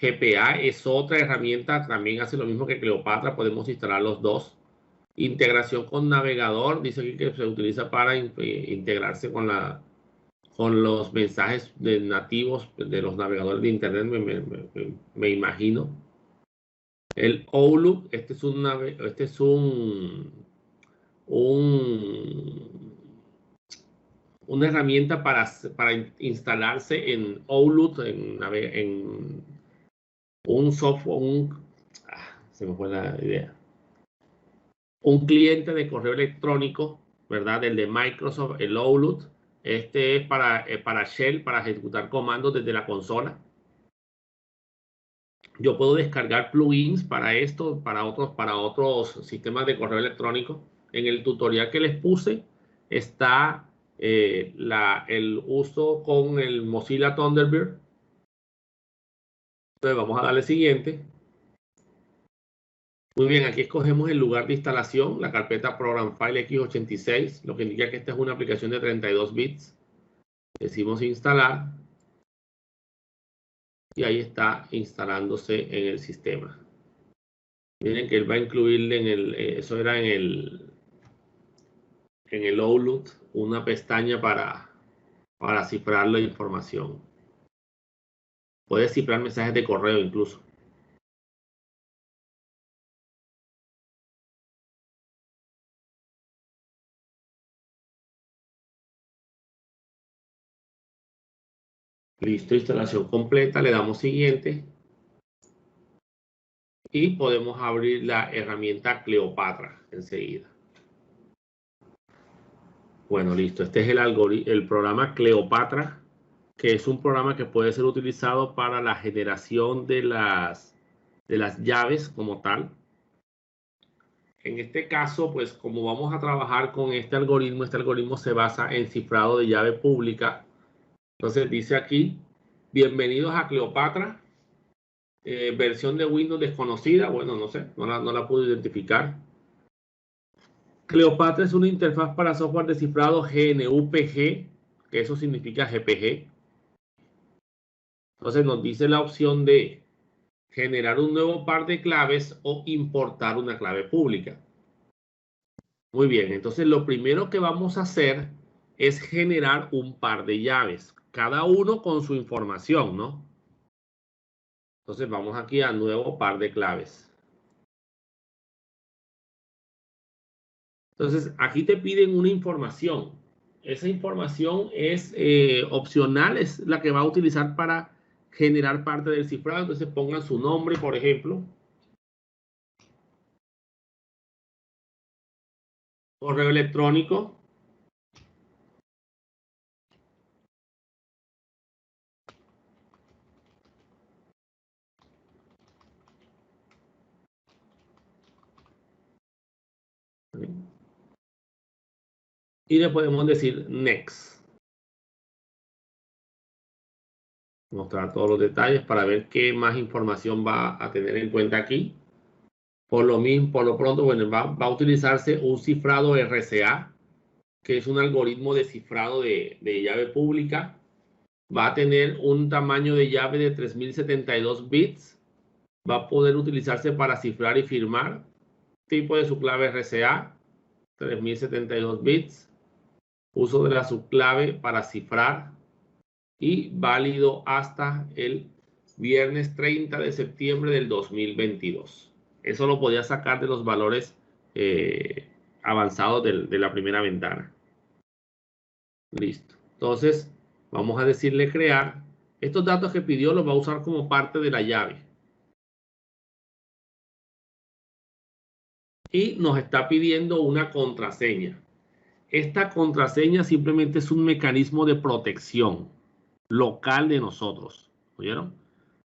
GPA es otra herramienta, también hace lo mismo que Cleopatra, podemos instalar los dos. Integración con navegador, dice aquí que se utiliza para integrarse con los mensajes nativos de los navegadores de internet, me imagino. El Outlook, este es una herramienta para instalarse en Outlook, en un software, se me fue la idea. Un cliente de correo electrónico, ¿verdad? El de Microsoft, el Outlook. Este es para Shell, para ejecutar comandos desde la consola. Yo puedo descargar plugins para esto, para otros sistemas de correo electrónico. En el tutorial que les puse está el uso con el Mozilla Thunderbird. Entonces vamos a darle siguiente. Muy bien, aquí escogemos el lugar de instalación, la carpeta Program File x86, lo que indica que esta es una aplicación de 32 bits. Decimos instalar. Y ahí está instalándose en el sistema. Miren que él va a incluirle eso era en el Outlook, una pestaña para cifrar la información. Puede cifrar mensajes de correo incluso. Listo, instalación completa, le damos siguiente. Y podemos abrir la herramienta Cleopatra enseguida. Bueno, listo. Este es el programa Cleopatra, que es un programa que puede ser utilizado para la generación de las llaves como tal. En este caso, pues como vamos a trabajar con este algoritmo se basa en cifrado de llave pública. Entonces dice aquí, bienvenidos a Cleopatra, versión de Windows desconocida. Bueno, no sé, no la pude identificar. Cleopatra es una interfaz para software de cifrado GNU-PG, que eso significa GPG. Entonces nos dice la opción de generar un nuevo par de claves o importar una clave pública. Muy bien, entonces lo primero que vamos a hacer es generar un par de llaves, cada uno con su información, ¿no? Entonces vamos aquí a nuevo par de claves. Entonces aquí te piden una información. Esa información es opcional, es la que va a utilizar para generar parte del cifrado. Entonces pongan su nombre, por ejemplo. Correo electrónico. Y le podemos decir next. Mostrar todos los detalles para ver qué más información va a tener en cuenta aquí. Por lo pronto, bueno, va a utilizarse un cifrado RCA, que es un algoritmo de cifrado de llave pública. Va a tener un tamaño de llave de 3072 bits. Va a poder utilizarse para cifrar y firmar. Tipo de subclave RCA, 3072 bits. Uso de la subclave para cifrar y válido hasta el viernes 30 de septiembre del 2022. Eso lo podía sacar de los valores avanzados de la primera ventana. Listo. Entonces, vamos a decirle crear. Estos datos que pidió los va a usar como parte de la llave. Y nos está pidiendo una contraseña. Esta contraseña simplemente es un mecanismo de protección local de nosotros. ¿Oyeron?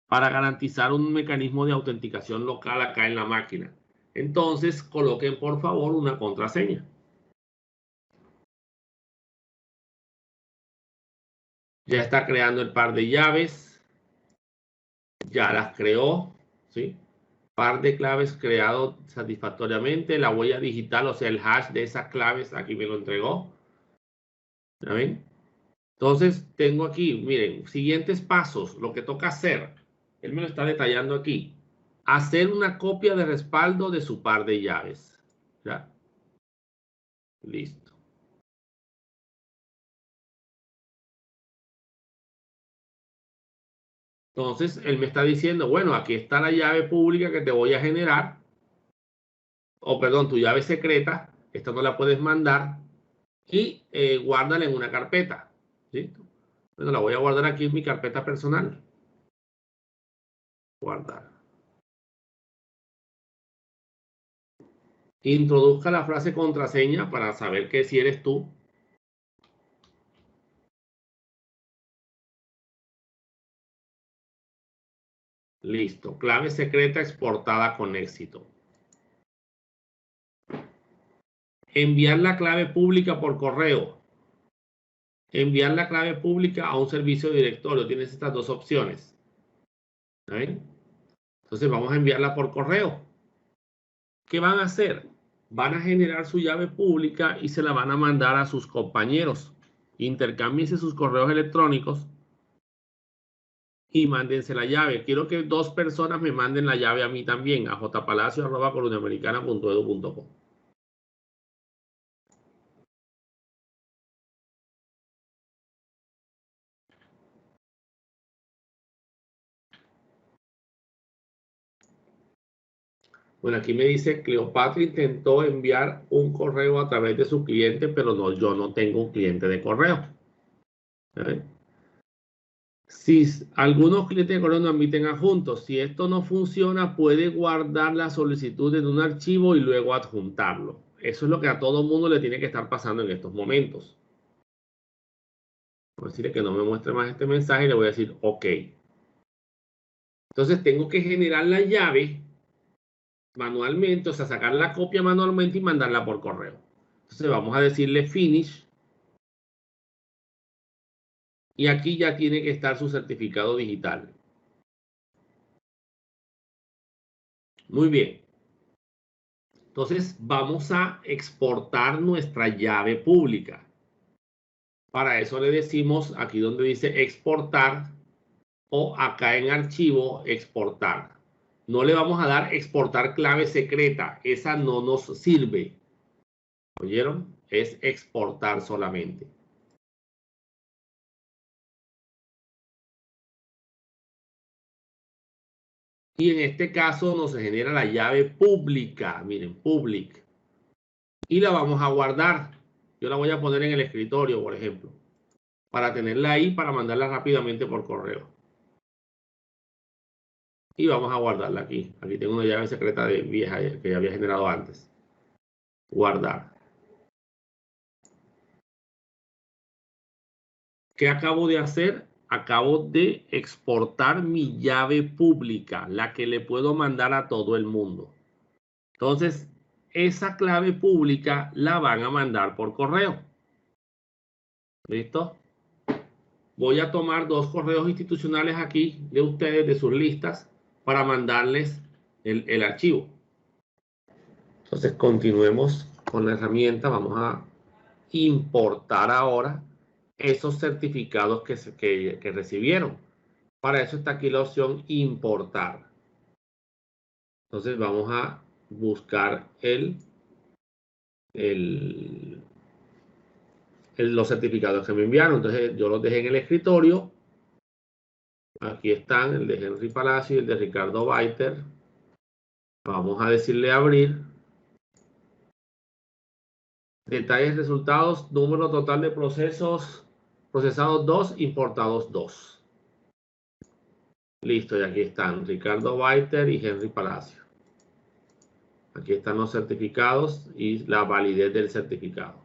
Para garantizar un mecanismo de autenticación local acá en la máquina. Entonces, coloquen por favor una contraseña. Ya está creando el par de llaves. Ya las creó. ¿Sí? Par de claves creado satisfactoriamente. La huella digital, o sea, el hash de esas claves, aquí me lo entregó. ¿Ya ven? Entonces, tengo aquí, miren, siguientes pasos, lo que toca hacer. Él me lo está detallando aquí. Hacer una copia de respaldo de su par de llaves. ¿Ya? Listo. Entonces, él me está diciendo, bueno, aquí está la llave pública que te voy a generar. O, perdón, tu llave secreta. Esta no la puedes mandar. Y guárdala en una carpeta. ¿Listo? Bueno, la voy a guardar aquí en mi carpeta personal. Guardar. Introduzca la frase contraseña para saber que si eres tú. Listo. Clave secreta exportada con éxito. Enviar la clave pública por correo. Enviar la clave pública a un servicio de directorio. Tienes estas dos opciones. ¿Ven? Entonces vamos a enviarla por correo. ¿Qué van a hacer? Van a generar su llave pública y se la van a mandar a sus compañeros. Intercámbiense sus correos electrónicos y mándense la llave. Quiero que 2 personas me manden la llave a mí también, a jpalacio@coloniamericana.edu.co. Bueno, aquí me dice Cleopatra intentó enviar un correo a través de su cliente, pero no, yo no tengo un cliente de correo. ¿Ven? Si algunos clientes de correo no admiten adjuntos, si esto no funciona, puede guardar la solicitud en un archivo y luego adjuntarlo. Eso es lo que a todo mundo le tiene que estar pasando en estos momentos. Voy a decirle que no me muestre más este mensaje y le voy a decir OK. Entonces tengo que generar la llave manualmente, o sea, sacar la copia manualmente y mandarla por correo. Entonces vamos a decirle finish. Y aquí ya tiene que estar su certificado digital. Muy bien. Entonces vamos a exportar nuestra llave pública. Para eso le decimos aquí donde dice exportar o acá en archivo exportar. No le vamos a dar exportar clave secreta. Esa no nos sirve. ¿Oyeron? Es exportar solamente. Y en este caso nos genera la llave pública, miren, public. Y la vamos a guardar. Yo la voy a poner en el escritorio, por ejemplo, para tenerla ahí, para mandarla rápidamente por correo. Y vamos a guardarla aquí. Aquí tengo una llave secreta de vieja que ya había generado antes. Guardar. ¿Qué acabo de hacer? Acabo de exportar mi llave pública, la que le puedo mandar a todo el mundo. Entonces, esa clave pública la van a mandar por correo. ¿Listo? Voy a tomar 2 correos institucionales aquí de ustedes, de sus listas, para mandarles el archivo. Entonces, continuemos con la herramienta. Vamos a importar ahora esos certificados que recibieron. Para eso está aquí la opción importar. Entonces vamos a buscar los certificados que me enviaron. Entonces yo los dejé en el escritorio. Aquí están el de Henry Palacio y el de Ricardo Baiter. Vamos a decirle abrir. Detalles, resultados, número total de procesos procesados 2, importados 2. Listo, y aquí están Ricardo Baiter y Henry Palacio. Aquí están los certificados y la validez del certificado.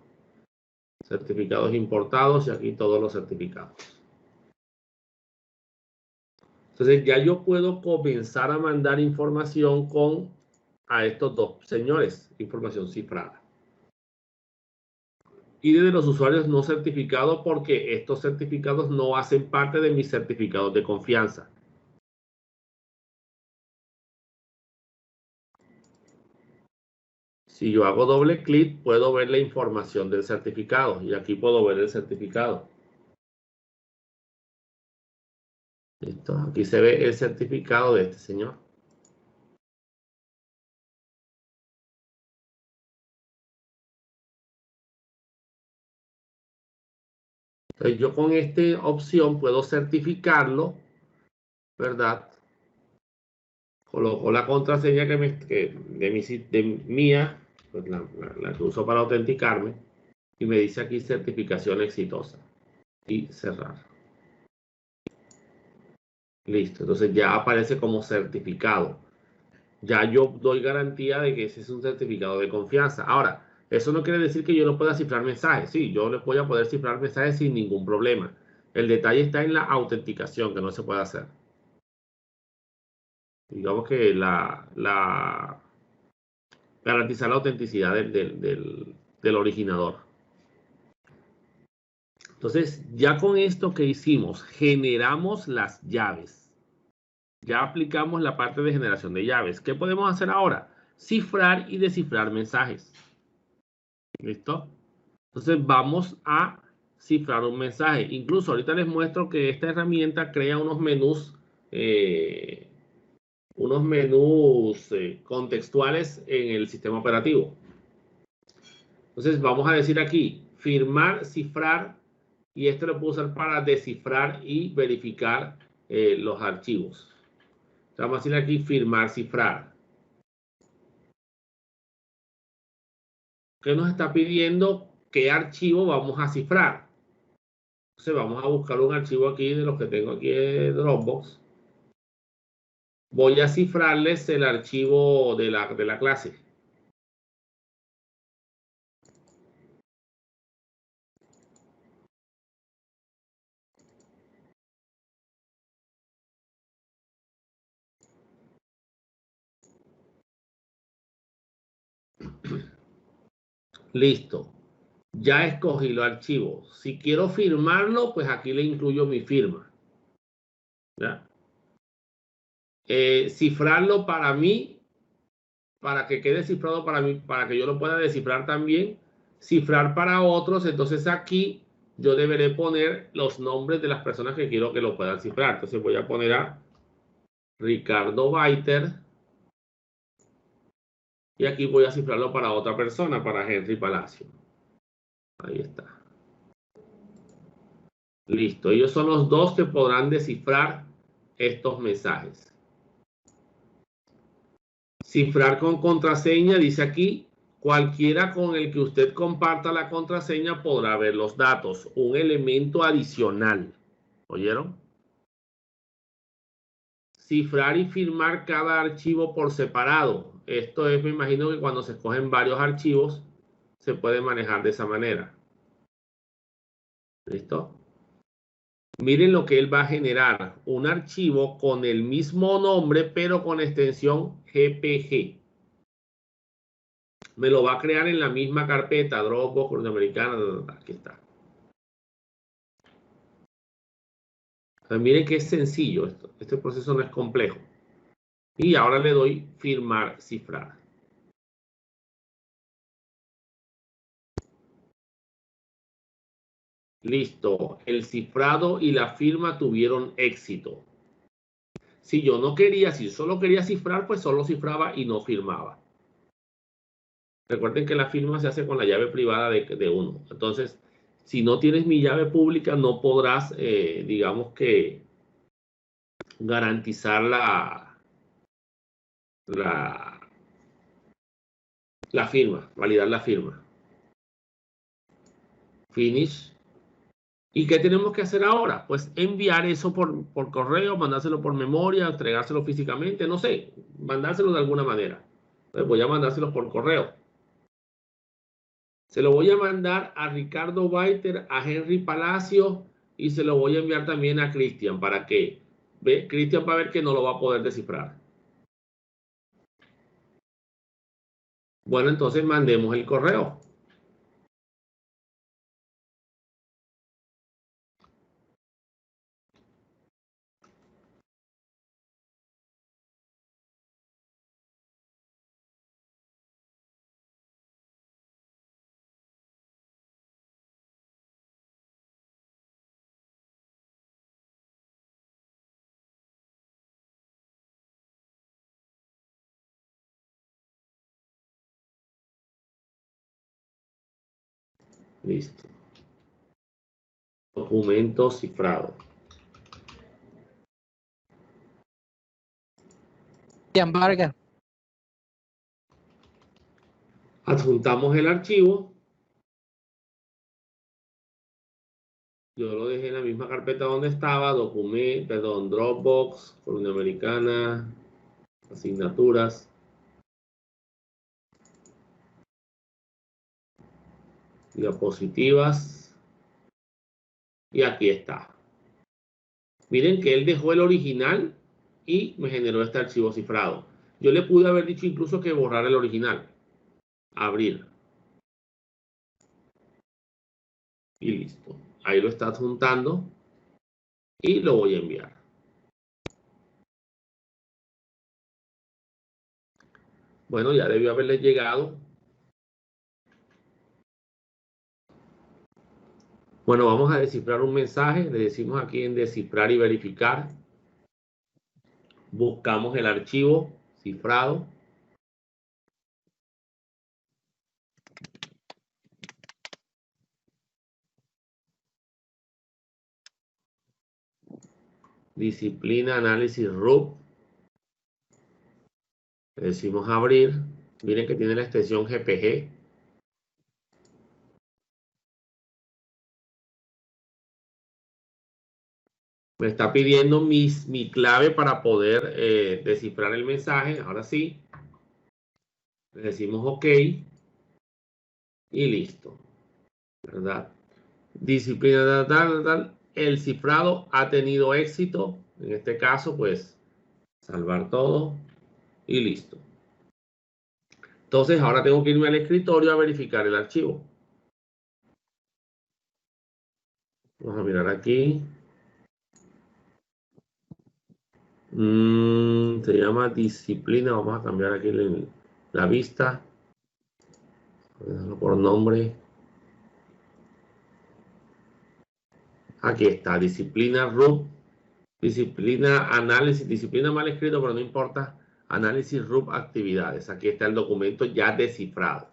Certificados importados y aquí todos los certificados. Entonces ya yo puedo comenzar a mandar información a estos 2 señores, información cifrada. Y desde los usuarios no certificados, porque estos certificados no hacen parte de mis certificados de confianza. Si yo hago doble clic, puedo ver la información del certificado. Y aquí puedo ver el certificado. ¿Listo? Aquí se ve el certificado de este señor. Entonces yo con esta opción puedo certificarlo, ¿verdad? Coloco la contraseña de mía, pues la que uso para autenticarme, y me dice aquí certificación exitosa. Y cerrar. Listo, entonces ya aparece como certificado. Ya yo doy garantía de que ese es un certificado de confianza. Ahora, eso no quiere decir que yo no pueda cifrar mensajes. Sí, yo les voy a poder cifrar mensajes sin ningún problema. El detalle está en la autenticación, que no se puede hacer. Digamos que garantizar la autenticidad del originador. Entonces, ya con esto que hicimos, generamos las llaves. Ya aplicamos la parte de generación de llaves. ¿Qué podemos hacer ahora? Cifrar y descifrar mensajes. ¿Listo? Entonces vamos a cifrar un mensaje. Incluso ahorita les muestro que esta herramienta crea unos menús contextuales en el sistema operativo. Entonces vamos a decir aquí, firmar, cifrar, y esto lo puedo usar para descifrar y verificar los archivos. Vamos a decir aquí, firmar, cifrar. ¿Qué nos está pidiendo? ¿Qué archivo vamos a cifrar? Entonces vamos a buscar un archivo aquí de los que tengo aquí en Dropbox. Voy a cifrarles el archivo de la clase. Listo. Ya escogí los archivos. Si quiero firmarlo, pues aquí le incluyo mi firma. ¿Ya? Cifrarlo para mí, para que quede cifrado para mí, para que yo lo pueda descifrar también. Cifrar para otros, entonces aquí yo deberé poner los nombres de las personas que quiero que lo puedan cifrar. Entonces voy a poner a Ricardo Baiter. Y aquí voy a cifrarlo para otra persona, para Henry Palacio. Ahí está. Listo. Ellos son los 2 que podrán descifrar estos mensajes. Cifrar con contraseña, dice aquí, cualquiera con el que usted comparta la contraseña podrá ver los datos. Un elemento adicional. ¿Oyeron? Cifrar y firmar cada archivo por separado. Esto es, me imagino que cuando se escogen varios archivos, se puede manejar de esa manera. ¿Listo? Miren lo que él va a generar. Un archivo con el mismo nombre, pero con extensión GPG. Me lo va a crear en la misma carpeta, Dropbox, Norteamericana, aquí está. Miren que es sencillo esto. Este proceso no es complejo. Y ahora le doy firmar, cifrar. Listo. El cifrado y la firma tuvieron éxito. Si yo no quería, si solo quería cifrar, pues solo cifraba y no firmaba. Recuerden que la firma se hace con la llave privada de uno. Entonces, si no tienes mi llave pública, no podrás, digamos que, garantizar la firma, validar la firma. Finish. ¿Y qué tenemos que hacer ahora? Pues enviar eso por correo, mandárselo por memoria, entregárselo físicamente, no sé, mandárselo de alguna manera. Entonces voy a mandárselo por correo. Se lo voy a mandar a Ricardo Baiter, a Henry Palacio y se lo voy a enviar también a Cristian para que Cristian va a ver que no lo va a poder descifrar. Bueno, entonces mandemos el correo. Listo. Documento cifrado. Cristian Vargas. Adjuntamos el archivo. Yo lo dejé en la misma carpeta donde estaba, Dropbox, Columna Americana, asignaturas. Diapositivas. Y aquí está. Miren que él dejó el original y me generó este archivo cifrado. Yo le pude haber dicho incluso que borrar el original. Abrir. Y listo. Ahí lo está adjuntando. Y lo voy a enviar. Bueno, ya debió haberle llegado. Bueno, vamos a descifrar un mensaje. Le decimos aquí en descifrar y verificar. Buscamos el archivo cifrado. Disciplina, análisis, RUP. Le decimos abrir. Miren que tiene la extensión GPG. Me está pidiendo mi clave para poder descifrar el mensaje. Ahora sí. Le decimos OK. Y listo. ¿Verdad? Disciplina, tal. El cifrado ha tenido éxito. En este caso, pues, salvar todo. Y listo. Entonces, ahora tengo que irme al escritorio a verificar el archivo. Vamos a mirar aquí. Se llama disciplina. Vamos a cambiar aquí la vista. Voy a dejarlo por nombre. Aquí está. Disciplina RUP. Disciplina análisis. Disciplina mal escrito, pero no importa. Análisis RUP actividades. Aquí está el documento ya descifrado.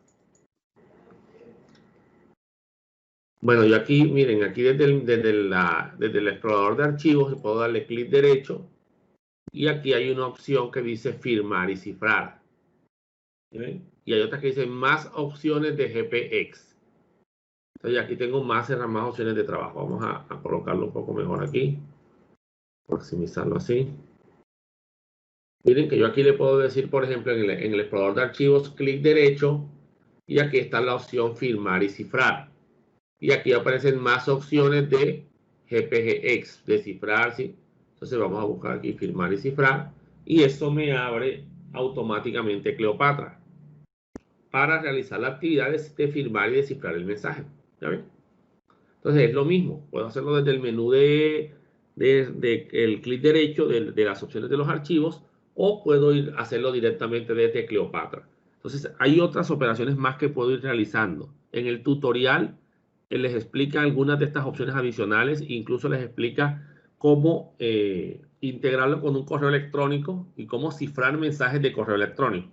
Bueno, yo aquí, miren, aquí desde el explorador de archivos puedo darle clic derecho y aquí hay una opción que dice firmar y cifrar. ¿Ven? Y hay otras que dicen más opciones de GPX. Entonces aquí tengo más opciones de trabajo. Vamos a colocarlo un poco mejor aquí. Maximizarlo así. Miren que yo aquí le puedo decir, por ejemplo, en el explorador de archivos, clic derecho, y aquí está la opción firmar y cifrar. Y aquí aparecen más opciones de GPGX, de cifrar, ¿sí? Entonces vamos a buscar aquí firmar y cifrar, y esto me abre automáticamente Cleopatra para realizar las actividades de firmar y descifrar el mensaje. ¿Ya ven? Entonces es lo mismo, puedo hacerlo desde el menú de el clic derecho de las opciones de los archivos, o puedo hacerlo directamente desde Cleopatra. Entonces hay otras operaciones más que puedo ir realizando. En el tutorial les explica algunas de estas opciones adicionales, incluso les explica cómo integrarlo con un correo electrónico y cómo cifrar mensajes de correo electrónico.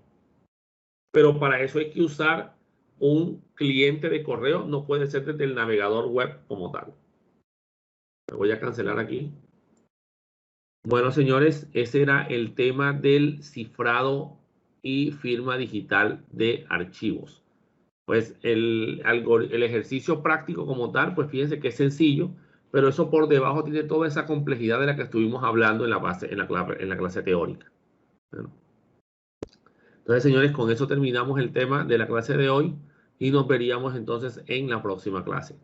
Pero para eso hay que usar un cliente de correo, no puede ser desde el navegador web como tal. Me voy a cancelar aquí. Bueno, señores, ese era el tema del cifrado y firma digital de archivos. Pues el ejercicio práctico como tal, pues fíjense que es sencillo, pero eso por debajo tiene toda esa complejidad de la que estuvimos hablando en la base, en la clase teórica. Bueno. Entonces, señores, con eso terminamos el tema de la clase de hoy y nos veríamos entonces en la próxima clase.